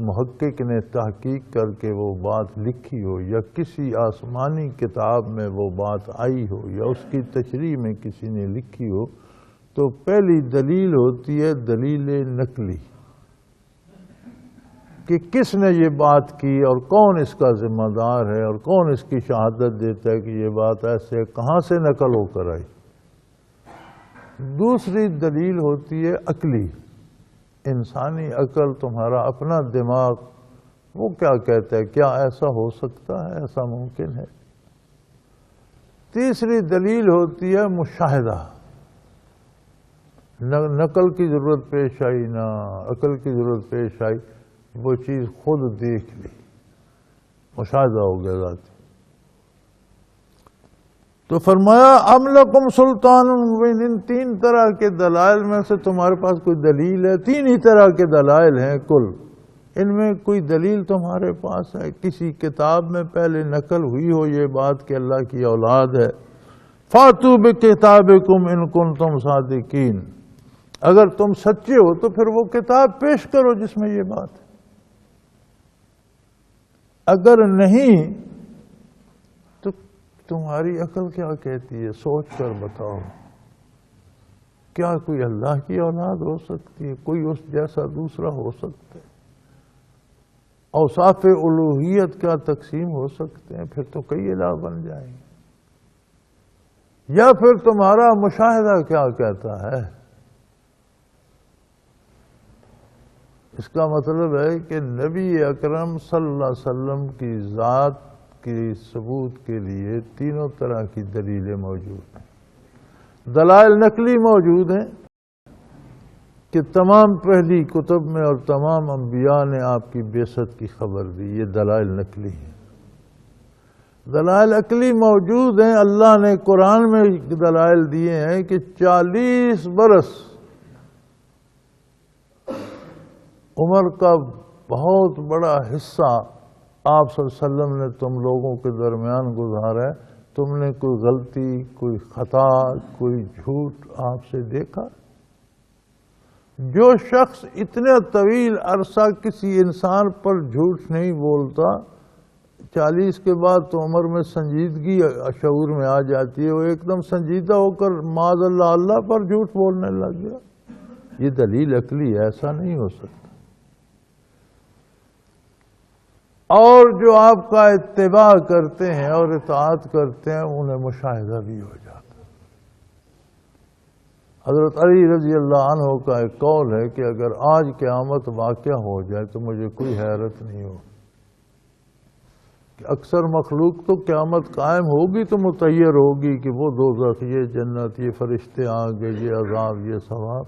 محقق نے تحقیق کر کے وہ بات لکھی ہو، یا کسی آسمانی کتاب میں وہ بات آئی ہو، یا اس کی تشریح میں کسی نے لکھی ہو، تو پہلی دلیل ہوتی ہے دلیل نقلی، کہ کس نے یہ بات کی اور کون اس کا ذمہ دار ہے اور کون اس کی شہادت دیتا ہے کہ یہ بات ایسے کہاں سے نقل ہو کر آئی. دوسری دلیل ہوتی ہے عقلی، انسانی عقل، تمہارا اپنا دماغ، وہ کیا کہتا ہے، کیا ایسا ہو سکتا ہے، ایسا ممکن ہے. تیسری دلیل ہوتی ہے مشاہدہ، نقل کی ضرورت پیش آئی، نہ عقل کی ضرورت پیش آئی، وہ چیز خود دیکھ لی، مشاہدہ ہو گیا ذاتی. تو فرمایا ام لکم سلطان مبین، ان تین طرح کے دلائل میں سے تمہارے پاس کوئی دلیل ہے؟ تین ہی طرح کے دلائل ہیں کل، ان میں کوئی دلیل تمہارے پاس ہے؟ کسی کتاب میں پہلے نقل ہوئی ہو یہ بات کہ اللہ کی اولاد ہے؟ فاتو بکتابکم ان کنتم صادقین، اگر تم سچے ہو تو پھر وہ کتاب پیش کرو جس میں یہ بات ہے. اگر نہیں تو تمہاری عقل کیا کہتی ہے؟ سوچ کر بتاؤ، کیا کوئی اللہ کی اولاد ہو سکتی ہے؟ کوئی اس جیسا دوسرا ہو سکتا ہے؟ اوصاف الوہیت کیا تقسیم ہو سکتے ہیں؟ پھر تو کئی الہ بن جائیں گے. یا پھر تمہارا مشاہدہ کیا کہتا ہے؟ اس کا مطلب ہے کہ نبی اکرم صلی اللہ علیہ وسلم کی ذات کی ثبوت کے لیے تینوں طرح کی دلیلیں موجود ہیں. دلائل نقلی موجود ہیں کہ تمام پہلی کتب میں اور تمام انبیاء نے آپ کی بعثت کی خبر دی، یہ دلائل نقلی ہیں. دلائل عقلی موجود ہیں، اللہ نے قرآن میں دلائل دیے ہیں کہ 40 برس عمر کا بہت بڑا حصہ آپ صلی اللہ علیہ وسلم نے تم لوگوں کے درمیان گزارا ہے، تم نے کوئی غلطی، کوئی خطا، کوئی جھوٹ آپ سے دیکھا؟ جو شخص اتنے طویل عرصہ کسی انسان پر جھوٹ نہیں بولتا، 40 کے بعد تو عمر میں سنجیدگی شعور میں آ جاتی ہے، وہ ایک دم سنجیدہ ہو کر معاذ اللہ پر جھوٹ بولنے لگ گیا. یہ دلیل عقلی ہے، ایسا نہیں ہو سکتا. اور جو آپ کا اتباع کرتے ہیں اور اطاعت کرتے ہیں انہیں مشاہدہ بھی ہو جاتا ہے. حضرت علی رضی اللہ عنہ کا ایک قول ہے کہ اگر آج قیامت واقع ہو جائے تو مجھے کوئی حیرت نہیں ہو. کہ اکثر مخلوق تو قیامت قائم ہوگی تو متعیر ہوگی کہ وہ دوزخ، یہ جنت، یہ فرشتے آگے، یہ عذاب، یہ ثواب.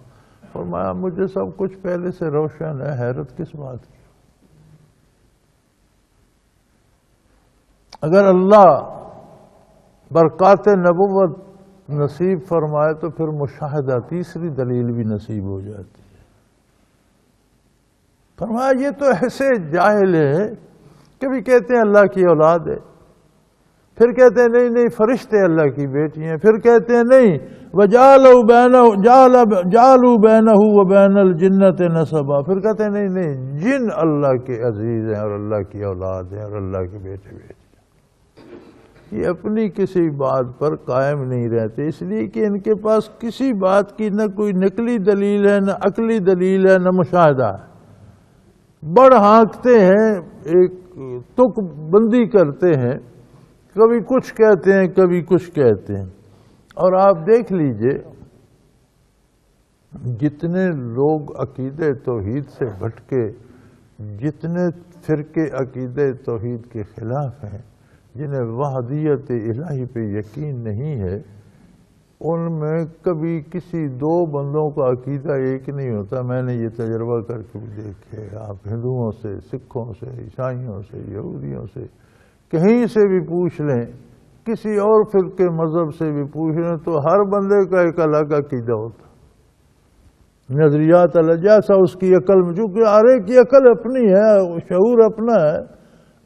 فرمایا مجھے سب کچھ پہلے سے روشن ہے، حیرت کس بات کی؟ اگر اللہ برکات نبوت نصیب فرمائے تو پھر مشاہدہ تیسری دلیل بھی نصیب ہو جاتی ہے۔ فرمایا یہ تو ایسے جاہل ہیں، کبھی کہتے ہیں اللہ کی اولاد ہے، پھر کہتے ہیں نہیں نہیں فرشتے اللہ کی بیٹی ہیں، پھر کہتے ہیں نہیں وَجَعَلُوا بَيْنَهُ وَبَيْنَ الْجِنَّةِ نَسَبًا، پھر کہتے ہیں نہیں نہیں جن اللہ کے عزیز ہیں اور اللہ کی اولاد ہیں اور اللہ کے بیٹے بیٹی ہیں۔ یہ اپنی کسی بات پر قائم نہیں رہتے، اس لیے کہ ان کے پاس کسی بات کی نہ کوئی نقلی دلیل ہے، نہ عقلی دلیل ہے، نہ مشاہدہ ہے۔ بڑ ہانکتے ہیں، ایک تک بندی کرتے ہیں، کبھی کچھ کہتے ہیں کبھی کچھ کہتے ہیں۔ اور آپ دیکھ لیجئے جتنے لوگ عقیدہ توحید سے بھٹکے، جتنے فرقے عقیدہ توحید کے خلاف ہیں، جنہیں وحدیت الہی پہ یقین نہیں ہے، ان میں کبھی کسی دو بندوں کا عقیدہ ایک نہیں ہوتا۔ میں نے یہ تجربہ کر کے بھی دیکھے، آپ ہندوؤں سے، سکھوں سے، عیسائیوں سے، یہودیوں سے، کہیں سے بھی پوچھ لیں، کسی اور فرقے مذہب سے بھی پوچھ لیں، تو ہر بندے کا ایک الگ عقیدہ ہوتا، نظریات الگ، جیسا اس کی عقل میں، چونکہ ہر ایک کی عقل اپنی ہے، شعور اپنا ہے،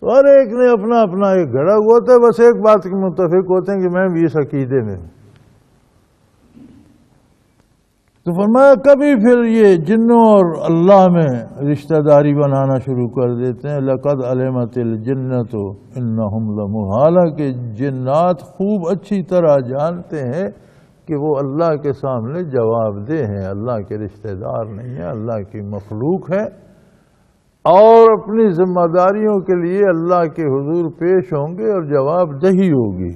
ہر ایک نے اپنا اپنا ایک گھڑا ہوا ہوتا ہے، بس ایک بات کے متفق ہوتے ہیں کہ میں بھی اس عقیدے میں ہوں۔ تو فرمایا کبھی پھر یہ جنوں اور اللہ میں رشتہ داری بنانا شروع کر دیتے ہیں۔ لَقَدْ عَلِمَتِ الْجِنَّةُ إِنَّهُمْ لَمُحْضَرُونَ، حالانکہ جنات خوب اچھی طرح جانتے ہیں کہ وہ اللہ کے سامنے جواب دہ ہیں، اللہ کے رشتہ دار نہیں ہیں، اللہ کی مخلوق ہے، اور اپنی ذمہ داریوں کے لیے اللہ کے حضور پیش ہوں گے اور جواب دہی ہوگی۔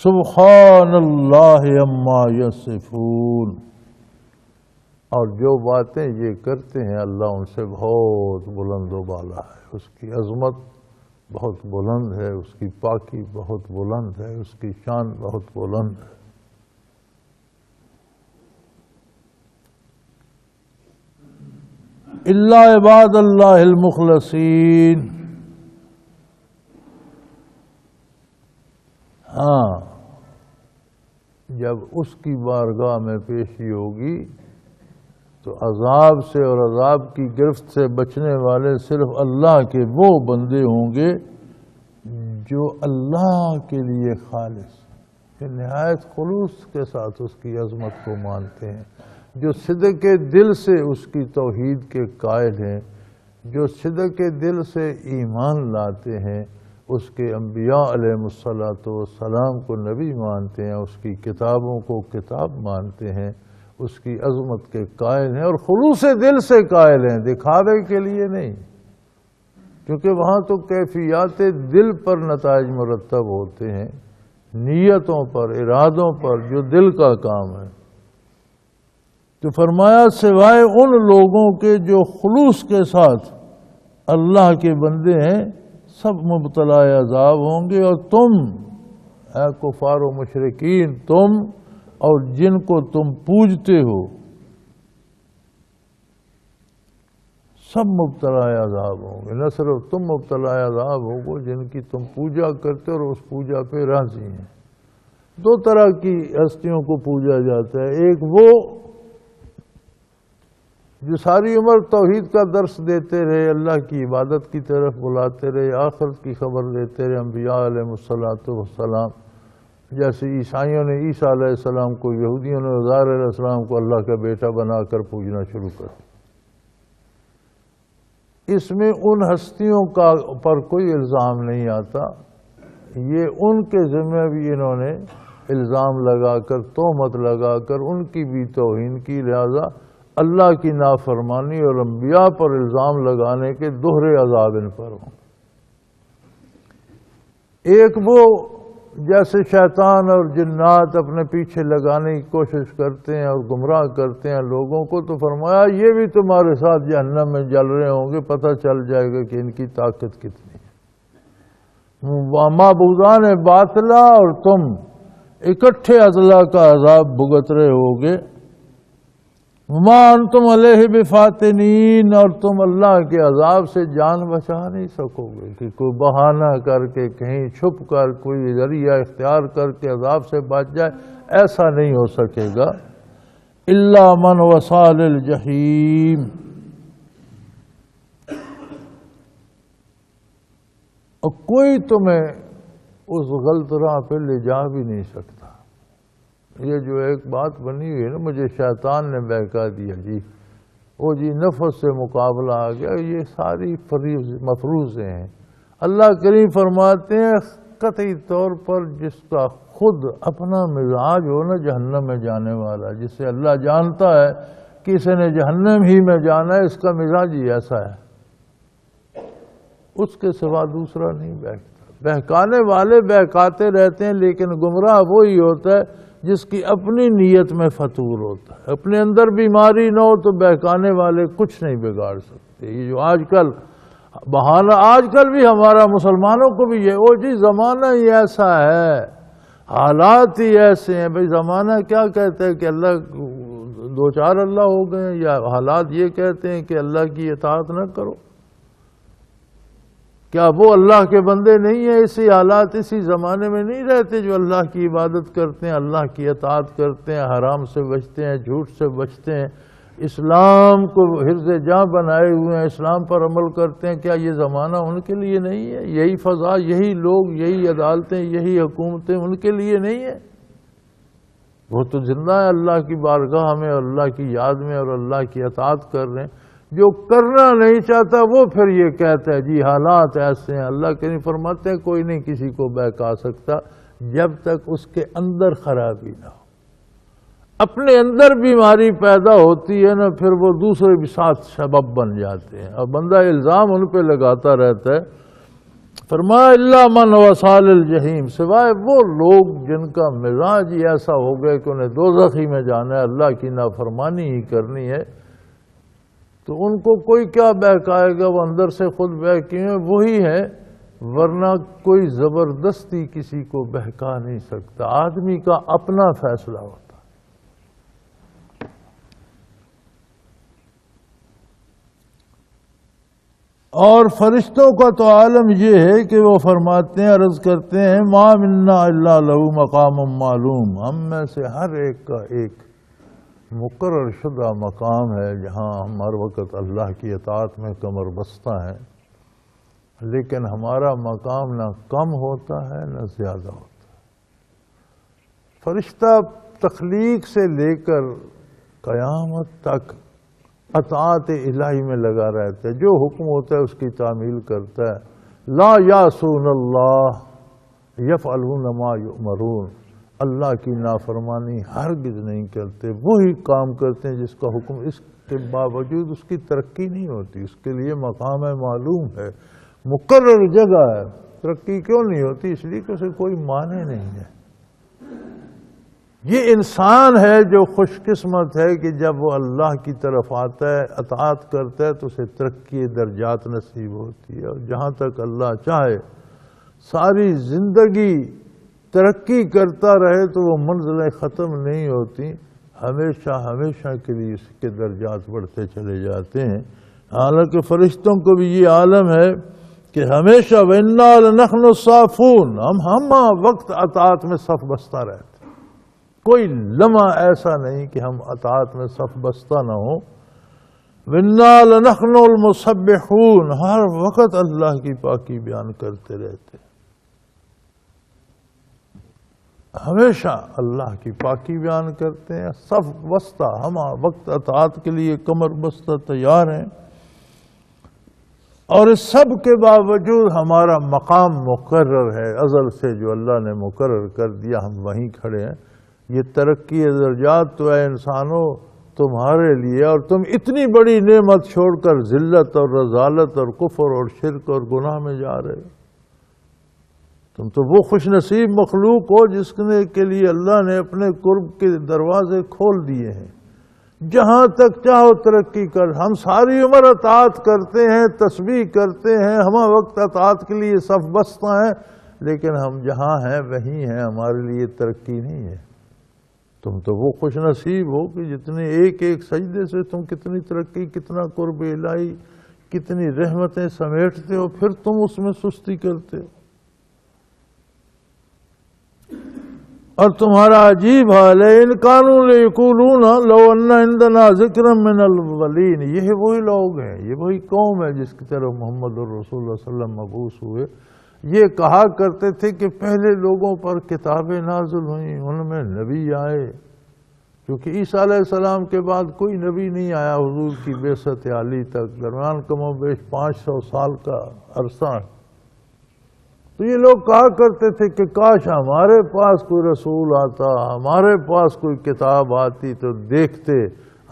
سبحان اللہ عما یصفون، اور جو باتیں یہ کرتے ہیں اللہ ان سے بہت بلند و بالا ہے، اس کی عظمت بہت بلند ہے، اس کی پاکی بہت بلند ہے، اس کی شان بہت بلند ہے۔ الا عباد اللہ المخلصین، ہاں جب اس کی بارگاہ میں پیشی ہوگی تو عذاب سے اور عذاب کی گرفت سے بچنے والے صرف اللہ کے وہ بندے ہوں گے جو اللہ کے لیے خالص، کہ نہایت خلوص کے ساتھ اس کی عظمت کو مانتے ہیں، جو صدق دل سے اس کی توحید کے قائل ہیں، جو صدق دل سے ایمان لاتے ہیں، اس کے انبیاء علیہ السلام کو نبی مانتے ہیں، اس کی کتابوں کو کتاب مانتے ہیں، اس کی عظمت کے قائل ہیں، اور خلوص دل سے قائل ہیں، دکھاوے کے لیے نہیں، کیونکہ وہاں تو کیفیات دل پر نتائج مرتب ہوتے ہیں، نیتوں پر، ارادوں پر، جو دل کا کام ہے۔ تو فرمایا سوائے ان لوگوں کے جو خلوص کے ساتھ اللہ کے بندے ہیں، سب مبتلا عذاب ہوں گے، اور تم اے کفار و مشرکین، تم اور جن کو تم پوجتے ہو، سب مبتلا عذاب ہوں گے۔ نہ صرف تم مبتلا عذاب ہوگو، جن کی تم پوجا کرتے اور اس پوجا پہ راضی ہیں۔ دو طرح کی ہستیوں کو پوجا جاتا ہے، ایک وہ جو ساری عمر توحید کا درس دیتے رہے، اللہ کی عبادت کی طرف بلاتے رہے، آخرت کی خبر دیتے رہے، انبیاء علیہ السلام، جیسے عیسائیوں نے عیسیٰ علیہ السلام کو، یہودیوں نے عزیر علیہ السلام کو اللہ کا بیٹا بنا کر پوجنا شروع کر دیا۔ اس میں ان ہستیوں کا پر کوئی الزام نہیں آتا، یہ ان کے ذمہ بھی انہوں نے الزام لگا کر، تہمت لگا کر ان کی بھی توہین کی، لہذا اللہ کی نافرمانی اور انبیاء پر الزام لگانے کے دوہرے عذاب ان پر ہوں۔ ایک وہ جیسے شیطان اور جنات اپنے پیچھے لگانے کی کوشش کرتے ہیں اور گمراہ کرتے ہیں لوگوں کو، تو فرمایا یہ بھی تمہارے ساتھ جہنم میں جل رہے ہوں گے، پتہ چل جائے گا کہ ان کی طاقت کتنی ہے۔ معبودان باطلہ، اور تم اکٹھے اضلاع کا عذاب بھگت رہے ہوگے۔ وما انتم علیہ بفاتنین، اور تم اللہ کے عذاب سے جان بچا نہیں سکو گے کہ کوئی بہانہ کر کے کہیں چھپ کر کوئی ذریعہ اختیار کر کے عذاب سے بچ جائے، ایسا نہیں ہو سکے گا۔ الا من وصال الجحیم، اور کوئی تمہیں اس غلط راہ پہ لے جا بھی نہیں سکتا۔ یہ جو ایک بات بنی ہوئی ہے نا، مجھے شیطان نے بہکا دیا جی، وہ جی نفس سے مقابلہ آ گیا، یہ ساری مفروضیں ہیں۔ اللہ کریم فرماتے ہیں قطعی طور پر جس کا خود اپنا مزاج ہو نا جہنم میں جانے والا، جسے اللہ جانتا ہے کہ اسے نے جہنم ہی میں جانا ہے، اس کا مزاج ہی ایسا ہے، اس کے سوا دوسرا نہیں بہکتا۔ بہکانے والے بہکاتے رہتے ہیں، لیکن گمراہ وہی ہوتا ہے جس کی اپنی نیت میں فطور ہوتا ہے۔ اپنے اندر بیماری نہ ہو تو بہکانے والے کچھ نہیں بگاڑ سکتے۔ یہ جو آج کل بہانہ، آج کل بھی ہمارا مسلمانوں کو بھی یہ جی زمانہ ہی ایسا ہے، حالات ہی ایسے ہیں۔ بھئی زمانہ کیا کہتا ہے کہ اللہ دو چار اللہ ہو گئے ہیں، یا حالات یہ کہتے ہیں کہ اللہ کی اطاعت نہ کرو؟ کیا وہ اللہ کے بندے نہیں ہیں؟ اسی حالات اسی زمانے میں نہیں رہتے جو اللہ کی عبادت کرتے ہیں، اللہ کی اطاعت کرتے ہیں، حرام سے بچتے ہیں، جھوٹ سے بچتے ہیں، اسلام کو حرز جاں بنائے ہوئے ہیں، اسلام پر عمل کرتے ہیں؟ کیا یہ زمانہ ان کے لیے نہیں ہے؟ یہی فضا، یہی لوگ، یہی عدالتیں، یہی حکومتیں ان کے لیے نہیں ہے؟ وہ تو زندہ ہے اللہ کی بارگاہ میں اور اللہ کی یاد میں اور اللہ کی اطاعت کر رہے ہیں۔ جو کرنا نہیں چاہتا وہ پھر یہ کہتا ہے جی حالات ایسے ہیں۔ اللہ کریم فرماتے ہیں کوئی نہیں کسی کو بہکا سکتا جب تک اس کے اندر خرابی نہ ہو۔ اپنے اندر بیماری پیدا ہوتی ہے نا، پھر وہ دوسرے بھی ساتھ سبب بن جاتے ہیں، اور بندہ الزام ان پہ لگاتا رہتا ہے۔ فرمایا الا من وصال الجحیم، سوائے وہ لوگ جن کا مزاج ہی ایسا ہو گیا کہ انہیں دوزخ ہی میں جانا ہے، اللہ کی نافرمانی ہی کرنی ہے، تو ان کو کوئی کیا بہکائے گا؟ وہ اندر سے خود بہکے ہیں وہی ہے، ورنہ کوئی زبردستی کسی کو بہکا نہیں سکتا۔ آدمی کا اپنا فیصلہ ہوتا۔ اور فرشتوں کا تو عالم یہ ہے کہ وہ فرماتے ہیں، عرض کرتے ہیں ما منا الا لہ مقام معلوم، ہم میں سے ہر ایک کا ایک مقرر شدہ مقام ہے جہاں ہم ہر وقت اللہ کی اطاعت میں کمر بستہ ہیں، لیکن ہمارا مقام نہ کم ہوتا ہے نہ زیادہ ہوتا ہے۔ فرشتہ تخلیق سے لے کر قیامت تک اطاعت الہی میں لگا رہتا ہے، جو حکم ہوتا ہے اس کی تعمیل کرتا ہے۔ لا یعصون اللہ یفعلون ما یؤمرون، اللہ کی نافرمانی ہرگز نہیں کرتے، وہی کام کرتے ہیں جس کا حکم، اس کے باوجود اس کی ترقی نہیں ہوتی۔ اس کے لیے مقام ہے، معلوم ہے، مقرر جگہ ہے۔ ترقی کیوں نہیں ہوتی؟ اس لیے کہ اسے کوئی معنی نہیں ہے۔ یہ انسان ہے جو خوش قسمت ہے کہ جب وہ اللہ کی طرف آتا ہے، اطاعت کرتا ہے، تو اسے ترقی درجات نصیب ہوتی ہے، اور جہاں تک اللہ چاہے ساری زندگی ترقی کرتا رہے تو وہ منزلیں ختم نہیں ہوتی، ہمیشہ ہمیشہ کے لیے اس کے درجات بڑھتے چلے جاتے ہیں۔ حالانکہ فرشتوں کو بھی یہ عالم ہے کہ ہمیشہ وَإِنَّا لَنَحْنُ الصَّافُونَ، ہم وقت اطاعت میں صف بستہ رہتے، کوئی لمحہ ایسا نہیں کہ ہم اطاعت میں صف بستہ نہ ہو۔ وَإِنَّا لَنَحْنُ الْمُسَبِّحُونَ، ہر وقت اللہ کی پاکی بیان کرتے رہتے، ہمیشہ اللہ کی پاکی بیان کرتے ہیں، صف بستہ، ہم وقت اطاعت کے لیے کمر بستہ تیار ہیں۔ اور اس سب کے باوجود ہمارا مقام مقرر ہے، ازل سے جو اللہ نے مقرر کر دیا، ہم وہیں کھڑے ہیں۔ یہ ترقی درجات تو ہے انسانوں تمہارے لیے، اور تم اتنی بڑی نعمت چھوڑ کر ذلت اور رذالت اور کفر اور شرک اور گناہ میں جا رہے ہو۔ تم تو وہ خوش نصیب مخلوق ہو جس کے لیے اللہ نے اپنے قرب کے دروازے کھول دیے ہیں، جہاں تک چاہو ترقی کر۔ ہم ساری عمر اطاعت کرتے ہیں، تسبیح کرتے ہیں، ہم وقت اطاعت کے لیے صف بستہ ہیں، لیکن ہم جہاں ہیں وہیں ہیں، ہمارے لیے ترقی نہیں ہے۔ تم تو وہ خوش نصیب ہو کہ جتنے ایک ایک سجدے سے تم کتنی ترقی، کتنا قرب الہی، کتنی رحمتیں سمیٹتے ہو، پھر تم اس میں سستی کرتے ہو۔ اور تمہارا عجیب حال ہے، ان کانوا لیقولون لو ان عندنا ذکرا من الاولین، یہ وہی لوگ ہیں، یہ وہی قوم ہے جس کی طرف محمد الرسول اللہ صلی اللہ علیہ وسلم مبعوث ہوئے۔ یہ کہا کرتے تھے کہ پہلے لوگوں پر کتابیں نازل ہوئیں، ان میں نبی آئے، کیونکہ عیسیٰ علیہ السلام کے بعد کوئی نبی نہیں آیا حضور کی بعثت عالی تک، درمیان کم و بیش 500 سال کا عرصہ۔ تو یہ لوگ کہا کرتے تھے کہ کاش ہمارے پاس کوئی رسول آتا، ہمارے پاس کوئی کتاب آتی تو دیکھتے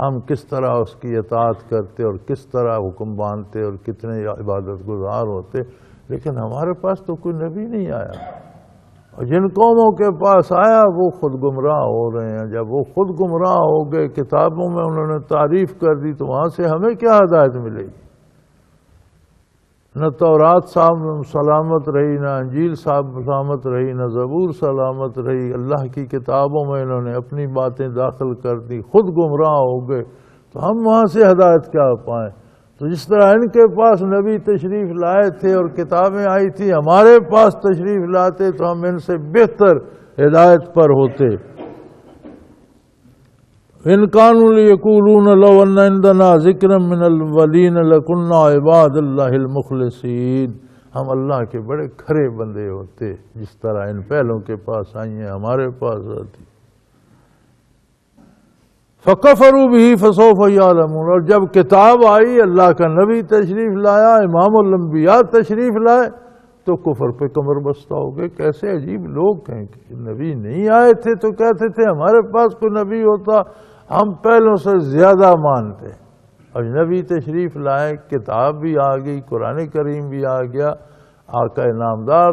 ہم کس طرح اس کی اطاعت کرتے اور کس طرح حکم باندھتے اور کتنے عبادت گزار ہوتے، لیکن ہمارے پاس تو کوئی نبی نہیں آیا۔ اور جن قوموں کے پاس آیا وہ خود گمراہ ہو رہے ہیں۔ جب وہ خود گمراہ ہو گئے، کتابوں میں انہوں نے تعریف کر دی، تو وہاں سے ہمیں کیا ہدایت ملے گی؟ نہ تورات صاحب سلامت رہی، نہ انجیل صاحب سلامت رہی، نہ زبور سلامت رہی۔ اللہ کی کتابوں میں انہوں نے اپنی باتیں داخل کر دی، خود گمراہ ہو گئے، تو ہم وہاں سے ہدایت کیا پائیں؟ تو جس طرح ان کے پاس نبی تشریف لائے تھے اور کتابیں آئی تھی، ہمارے پاس تشریف لاتے تو ہم ان سے بہتر ہدایت پر ہوتے۔ ان کانوا لیقولون لو ان عندنا ذکرا من الاولین لکنا عباد اللہ المخلصین، ہم اللہ کے بڑے کھرے بندے ہوتے، جس طرح ان پہلوں کے پاس آئی ہیں ہمارے پاس آتی۔ فکفروا بہ فسوف یعلمون، اور جب کتاب آئی، اللہ کا نبی تشریف لایا، امام الانبیاء تشریف لائے، تو کفر پہ کمر بستہ ہو گئے۔ کیسے عجیب لوگ ہیں کہ نبی نہیں آئے تھے تو کہتے تھے ہمارے پاس کوئی نبی ہوتا ہم پہلوں سے زیادہ مانتے، اور نبی تشریف لائے، کتاب بھی آ گئی، قرآن کریم بھی آ گیا، آقا نامدار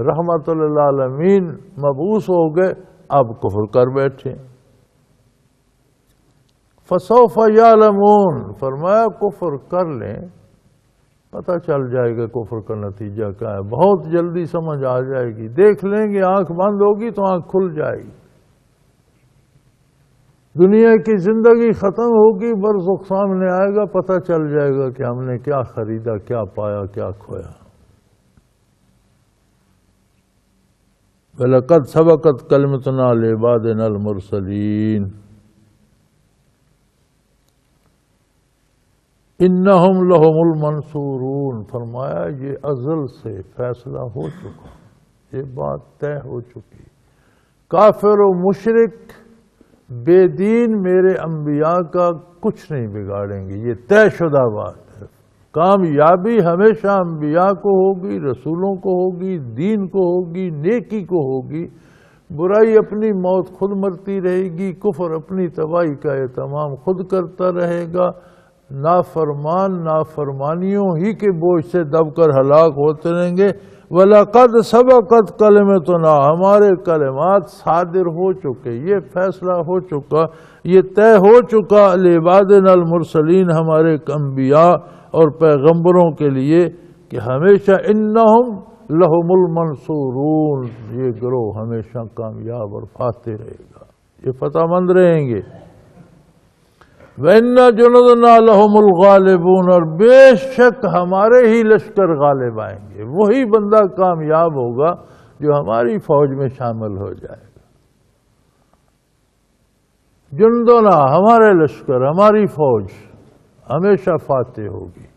رحمت للعالمین مبعوث ہو گئے، اب کفر کر بیٹھے۔ فسوف یعلمون، فرمایا کفر کر لیں، پتہ چل جائے گا کفر کا نتیجہ کیا ہے، بہت جلدی سمجھ آ جائے گی، دیکھ لیں گے، آنکھ بند ہوگی تو آنکھ کھل جائے گی۔ دنیا کی زندگی ختم ہوگی، برزخ سامنے آئے گا، پتہ چل جائے گا کہ ہم نے کیا خریدا، کیا پایا، کیا کھویا۔ وَلَقَدْ سَبَقَتْ كَلِمَتُنَا لِعِبَادِنَا الْمُرْسَلِينَ اِنَّهُمْ لَهُمُ الْمَنْصُورُونَ، فرمایا یہ ازل سے فیصلہ ہو چکا، یہ بات طے ہو چکی، کافر و مشرک بے دین میرے انبیاء کا کچھ نہیں بگاڑیں گے، یہ طے شدہ بات ہے۔ کامیابی ہمیشہ انبیاء کو ہوگی، رسولوں کو ہوگی، دین کو ہوگی، نیکی کو ہوگی، برائی اپنی موت خود مرتی رہے گی، کفر اپنی تباہی کا اہتمام خود کرتا رہے گا، نافرمان نافرمانیوں ہی کے بوجھ سے دب کر ہلاک ہوتے رہیں گے۔ وَلَقَدْ سَبَقَتْ كَلِمَتُنَا، ہمارے کلمات صادر ہو چکے، یہ فیصلہ ہو چکا، یہ طے ہو چکا لعبادنا المرسلین، ہمارے انبیاء اور پیغمبروں کے لیے، کہ ہمیشہ انہم لہم المنصورون، یہ گروہ ہمیشہ کامیاب اور فاتح رہے گا، یہ فتح مند رہیں گے۔ وَإِنَّ جُنُودَنَا لَهُمُ الْغَالِبُونَ، اور بے شک ہمارے ہی لشکر غالب آئیں گے، وہی بندہ کامیاب ہوگا جو ہماری فوج میں شامل ہو جائے گا۔ جُنُودُنَا، ہمارے لشکر، ہماری فوج ہمیشہ فاتح ہوگی۔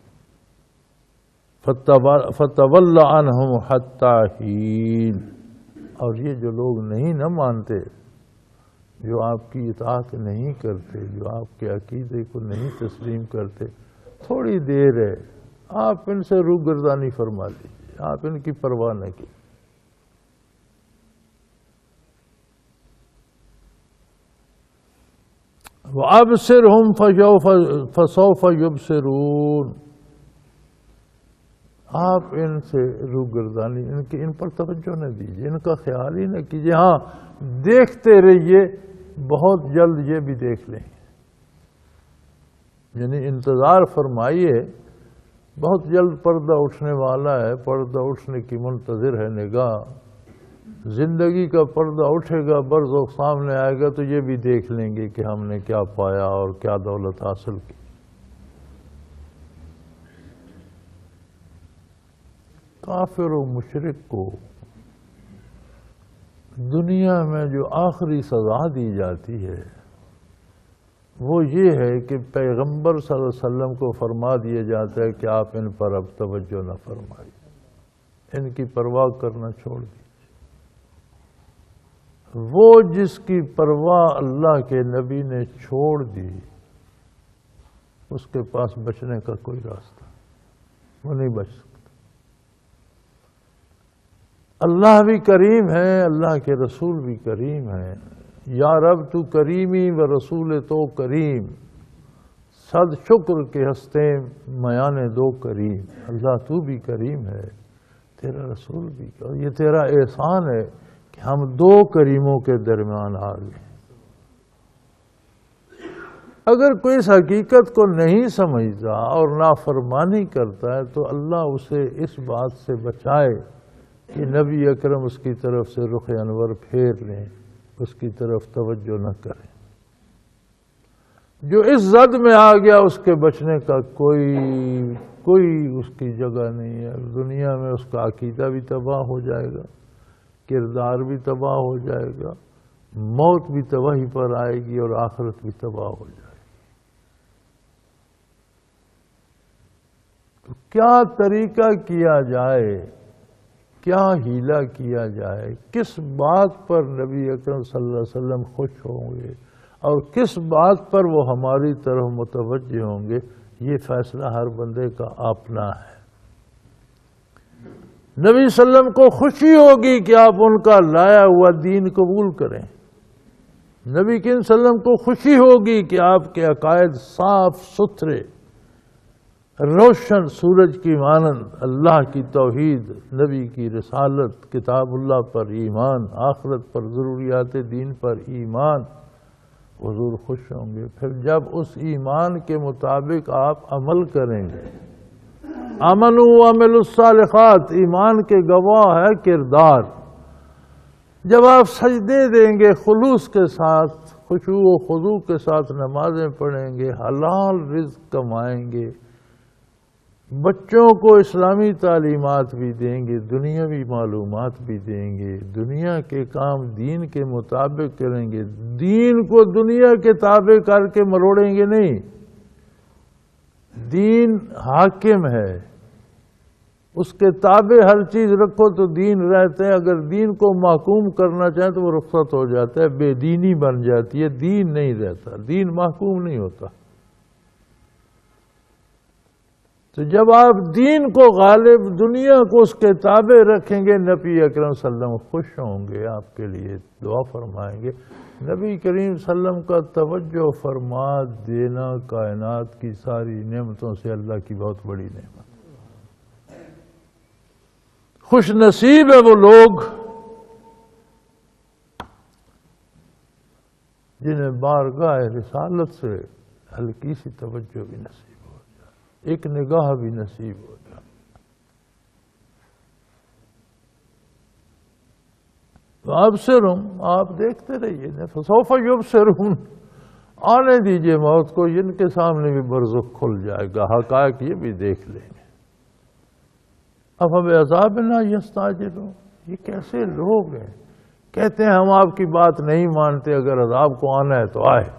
فَتَوَلَّ عَنْهُمْ حَتَّى حِينٍ، اور یہ جو لوگ نہیں نہ مانتے، جو آپ کی اطاعت نہیں کرتے، جو آپ کے عقیدے کو نہیں تسلیم کرتے، تھوڑی دیر ہے، آپ ان سے روگردانی فرما لیجیے، آپ ان کی پرواہ نہ کیجیے۔ وَأَبْصِرْهُمْ فَسَوْفَ يُبْصِرُونَ، آپ ان سے روگردانی، ان پر توجہ نہ دیجیے، ان کا خیال ہی نہ کیجیے، ہاں دیکھتے رہیے، بہت جلد یہ بھی دیکھ لیں گے، یعنی انتظار فرمائیے، بہت جلد پردہ اٹھنے والا ہے، پردہ اٹھنے کی منتظر ہے نگاہ، زندگی کا پردہ اٹھے گا، برزخ سامنے آئے گا تو یہ بھی دیکھ لیں گے کہ ہم نے کیا پایا اور کیا دولت حاصل کی۔ کافر و مشرک کو دنیا میں جو آخری سزا دی جاتی ہے وہ یہ ہے کہ پیغمبر صلی اللہ علیہ وسلم کو فرما دیا جاتا ہے کہ آپ ان پر اب توجہ نہ فرمائیے، ان کی پرواہ کرنا چھوڑ دیجیے۔ وہ جس کی پرواہ اللہ کے نبی نے چھوڑ دی اس کے پاس بچنے کا کوئی راستہ، وہ نہیں بچ سکتا۔ اللہ بھی کریم ہے، اللہ کے رسول بھی کریم ہے۔ یا رب تو کریمی و رسول تو کریم، صد شکر کے ہستے میان دو کریم۔ اللہ تو بھی کریم ہے، تیرا رسول بھی، اور یہ تیرا احسان ہے کہ ہم دو کریموں کے درمیان آ گئے۔ اگر کوئی اس حقیقت کو نہیں سمجھتا اور نافرمانی کرتا ہے تو اللہ اسے اس بات سے بچائے کہ نبی اکرم اس کی طرف سے رخ انور پھیر لیں، اس کی طرف توجہ نہ کریں۔ جو اس زد میں آ گیا اس کے بچنے کا کوئی اس کی جگہ نہیں ہے۔ دنیا میں اس کا عقیدہ بھی تباہ ہو جائے گا، کردار بھی تباہ ہو جائے گا، موت بھی تباہی پر آئے گی اور آخرت بھی تباہ ہو جائے گی۔ تو کیا طریقہ کیا جائے، کیا ہیلا کیا جائے، کس بات پر نبی اکرم صلی اللہ علیہ وسلم خوش ہوں گے اور کس بات پر وہ ہماری طرف متوجہ ہوں گے، یہ فیصلہ ہر بندے کا اپنا ہے۔ نبی صلی اللہ علیہ وسلم کو خوشی ہوگی کہ آپ ان کا لایا ہوا دین قبول کریں۔ نبی کریم صلی اللہ علیہ وسلم کو خوشی ہوگی کہ آپ کے عقائد صاف ستھرے، روشن سورج کی مانند، اللہ کی توحید، نبی کی رسالت، کتاب اللہ پر ایمان، آخرت پر، ضروریات دین پر ایمان، حضور خوش ہوں گے۔ پھر جب اس ایمان کے مطابق آپ عمل کریں گے، آمنوا وعملوا الصالحات، ایمان کے گواہ ہے کردار۔ جب آپ سجدے دیں گے خلوص کے ساتھ، خشوع و خضوع کے ساتھ نمازیں پڑھیں گے، حلال رزق کمائیں گے، بچوں کو اسلامی تعلیمات بھی دیں گے، دنیاوی معلومات بھی دیں گے، دنیا کے کام دین کے مطابق کریں گے، دین کو دنیا کے تابع کر کے مروڑیں گے نہیں۔ دین حاکم ہے، اس کے تابع ہر چیز رکھو تو دین رہتا ہے۔ اگر دین کو محکوم کرنا چاہیں تو وہ رخصت ہو جاتا ہے، بے دینی بن جاتی ہے، دین نہیں رہتا، دین محکوم نہیں ہوتا۔ تو جب آپ دین کو غالب، دنیا کو اس کے تابع رکھیں گے، نبی اکرم صلی اللہ علیہ وسلم خوش ہوں گے، آپ کے لیے دعا فرمائیں گے۔ نبی کریم صلی اللہ علیہ وسلم کا توجہ فرما دینا کائنات کی ساری نعمتوں سے اللہ کی بہت بڑی نعمت۔ خوش نصیب ہے وہ لوگ جنہیں بارگاہ رسالت سے ہلکی سی توجہ بھی نصیب، ایک نگاہ بھی نصیب ہو جائے۔ تو ابصرہم، آپ دیکھتے رہیے، فسوف یبصرون، آنے دیجئے موت کو، ان کے سامنے بھی برزخ کھل جائے گا، حقائق یہ بھی دیکھ لیں گے۔ افبعذابنا یستعجلون، یہ کیسے لوگ ہیں، کہتے ہیں ہم آپ کی بات نہیں مانتے، اگر عذاب کو آنا ہے تو آئے۔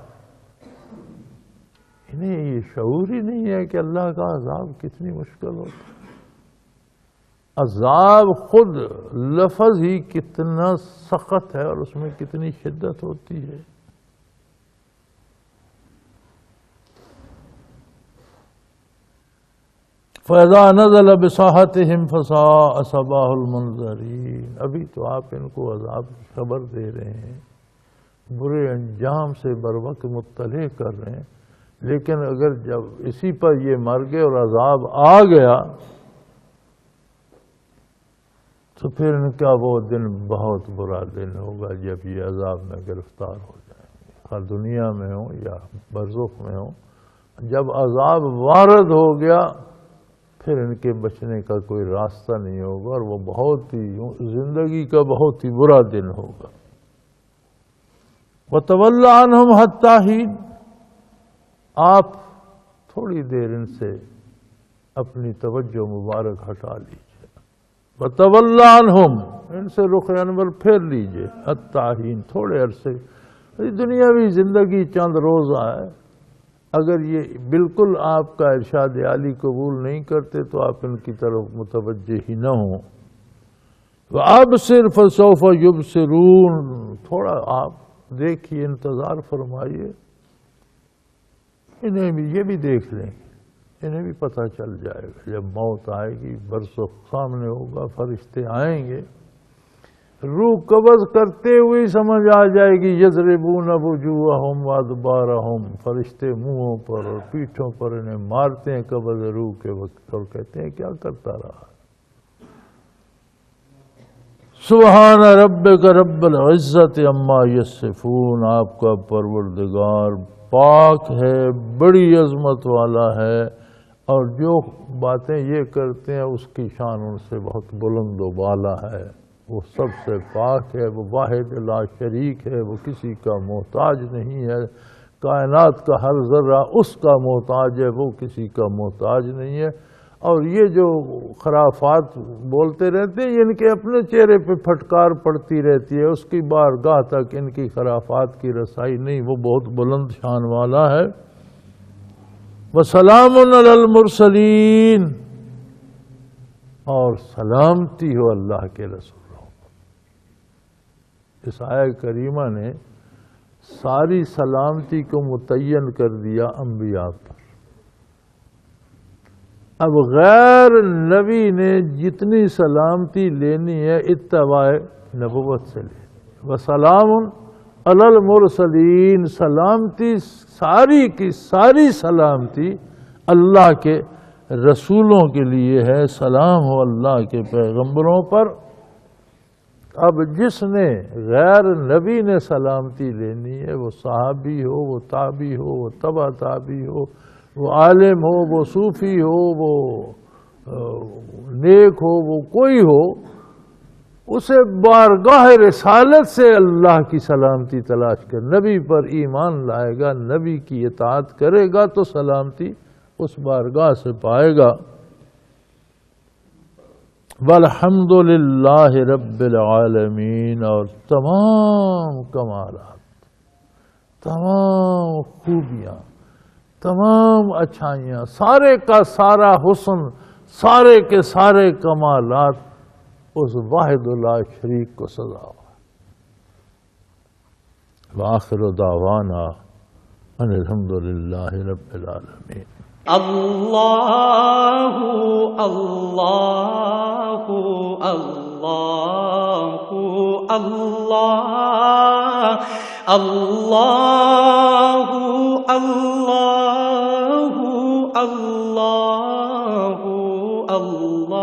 انہیں یہ شعور ہی نہیں ہے کہ اللہ کا عذاب کتنی مشکل ہوتا ہے۔ عذاب خود لفظ ہی کتنا سخت ہے اور اس میں کتنی شدت ہوتی ہے۔ فَإِذَا نَزَلَ بِسَاحَتِهِمْ فَسَاءَ صَبَاحُ الْمُنذَرِينَ، ابھی تو آپ ان کو عذاب کی خبر دے رہے ہیں، برے انجام سے بر وقت مطلع کر رہے ہیں، لیکن اگر جب اسی پر یہ مر گئے اور عذاب آ گیا تو پھر ان کا وہ دن بہت برا دن ہوگا جب یہ عذاب میں گرفتار ہو جائیں گے، خواہ دنیا میں ہوں یا برزخ میں ہوں۔ جب عذاب وارد ہو گیا پھر ان کے بچنے کا کوئی راستہ نہیں ہوگا، اور وہ بہت ہی زندگی کا بہت ہی برا دن ہوگا۔ وَتَوَلَّ عَنْهُمْ حَتَّىٰ حِينٍ، آپ تھوڑی دیر ان سے اپنی توجہ مبارک ہٹا لیجیے۔ وَتَوَلَّ عَنْهُمْ، ان سے رخ انور پھیر لیجیے، حَتَّىٰ حِينٍ، تھوڑے عرصے۔ دنیاوی زندگی چند روزہ ہے، اگر یہ بالکل آپ کا ارشاد عالی قبول نہیں کرتے تو آپ ان کی طرف متوجہ ہی نہ ہوں۔ وَأَبْصِرْ فَسَوْفَ يُبْصِرُونَ، تھوڑا آپ دیکھیے، انتظار فرمائیے، انہیں بھی یہ بھی دیکھ لیں، انہیں بھی پتہ چل جائے گا۔ جب موت آئے گی، برزخ سامنے ہوگا، فرشتے آئیں گے، روح قبض کرتے ہوئے سمجھ آ جائے گی۔ یضربون وجوہہم وادبارہم، فرشتے منہوں پر اور پیٹھوں پر انہیں مارتے ہیں قبض روح کے وقت، اور کہتے ہیں کیا کرتا رہا۔ سبحان ربک رب العزت عما یصفون، آپ کا پروردگار پاک ہے، بڑی عظمت والا ہے، اور جو باتیں یہ کرتے ہیں اس کی شان ان سے بہت بلند و بالا ہے۔ وہ سب سے پاک ہے، وہ واحد لا شریک ہے، وہ کسی کا محتاج نہیں ہے، کائنات کا ہر ذرہ اس کا محتاج ہے، وہ کسی کا محتاج نہیں ہے۔ اور یہ جو خرافات بولتے رہتے ہیں، ان کے اپنے چہرے پہ پھٹکار پڑتی رہتی ہے، اس کی بارگاہ تک ان کی خرافات کی رسائی نہیں، وہ بہت بلند شان والا ہے۔ وَسَلَامٌ عَلَى الْمُرْسَلِينَ، اور سلامتی ہو اللہ کے رسولوں۔ اس آیہ کریمہ نے ساری سلامتی کو متعین کر دیا انبیاء پر۔ اب غیر نبی نے جتنی سلامتی لینی ہے اتباع نبوت سے لینی۔ وسلام علی المرسلین، سلامتی ساری کی ساری سلامتی اللہ کے رسولوں کے لیے ہے، سلام ہو اللہ کے پیغمبروں پر۔ اب جس نے غیر نبی نے سلامتی لینی ہے، وہ صحابی ہو، وہ تابعی ہو، وہ تبع تابعی ہو، وہ عالم ہو، وہ صوفی ہو، وہ نیک ہو، وہ کوئی ہو، اسے بارگاہ رسالت سے اللہ کی سلامتی تلاش کر، نبی پر ایمان لائے گا، نبی کی اطاعت کرے گا تو سلامتی اس بارگاہ سے پائے گا۔ والحمد للہ رب العالمین، اور تمام کمالات، تمام خوبیاں، تمام اچھائیاں، سارے کا سارا حسن، سارے کے سارے کمالات اس واحد لا شریک کو سزا ہوا۔ وآخر دعوانا ان الحمد للہ رب العالمین۔ اللہ اللہ اللہ اللہ اللہ اللہ اللہ اللہ۔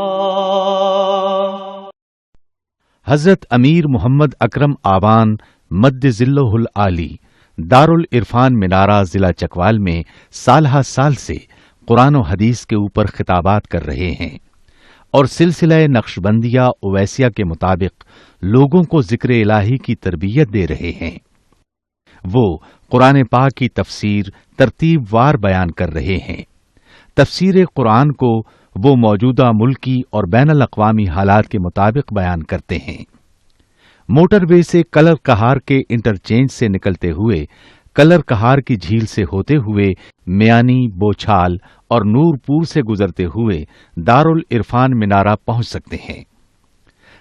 حضرت امیر محمد اکرم آوان مد ظلہ العالی دارالعرفان منارہ ضلع چکوال میں سالہ سال سے قرآن و حدیث کے اوپر خطابات کر رہے ہیں اور سلسلہ نقشبندیہ اویسیہ کے مطابق لوگوں کو ذکر الہی کی تربیت دے رہے ہیں۔ وہ قرآن پاک کی تفسیر ترتیب وار بیان کر رہے ہیں۔ تفسیر قرآن کو وہ موجودہ ملکی اور بین الاقوامی حالات کے مطابق بیان کرتے ہیں۔ موٹر وے سے کلر کہار کے انٹرچینج سے نکلتے ہوئے، کلر کہار کی جھیل سے ہوتے ہوئے میانی، بوچھال اور نور پور سے گزرتے ہوئے دارالعرفان منارہ پہنچ سکتے ہیں۔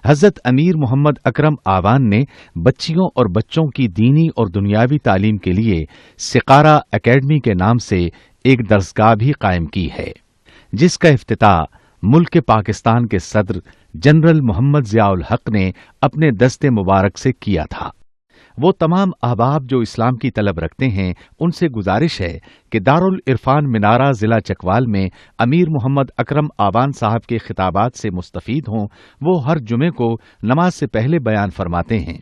حضرت امیر محمد اکرم آوان نے بچیوں اور بچوں کی دینی اور دنیاوی تعلیم کے لیے سقارہ اکیڈمی کے نام سے ایک درسگاہ بھی قائم کی ہے، جس کا افتتاح ملک پاکستان کے صدر جنرل محمد ضیاء الحق نے اپنے دست مبارک سے کیا تھا۔ وہ تمام احباب جو اسلام کی طلب رکھتے ہیں ان سے گزارش ہے کہ دارالعرفان منارہ ضلع چکوال میں امیر محمد اکرم آوان صاحب کے خطابات سے مستفید ہوں۔ وہ ہر جمعے کو نماز سے پہلے بیان فرماتے ہیں۔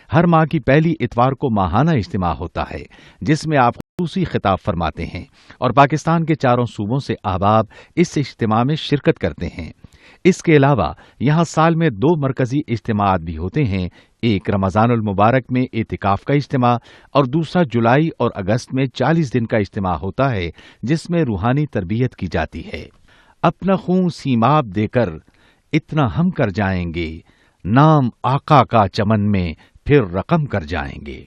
ہر ماہ کی پہلی اتوار کو ماہانہ اجتماع ہوتا ہے جس میں آپ خصوصی خطاب فرماتے ہیں اور پاکستان کے چاروں صوبوں سے احباب اس اجتماع میں شرکت کرتے ہیں۔ اس کے علاوہ یہاں سال میں 2 مرکزی اجتماعات بھی ہوتے ہیں، ایک رمضان المبارک میں اعتکاف کا اجتماع اور دوسرا جولائی اور اگست میں 40 دن کا اجتماع ہوتا ہے جس میں روحانی تربیت کی جاتی ہے۔ اپنا خون سیماب دے کر اتنا ہم کر جائیں گے، نام آقا کا چمن میں پھر رقم کر جائیں گے۔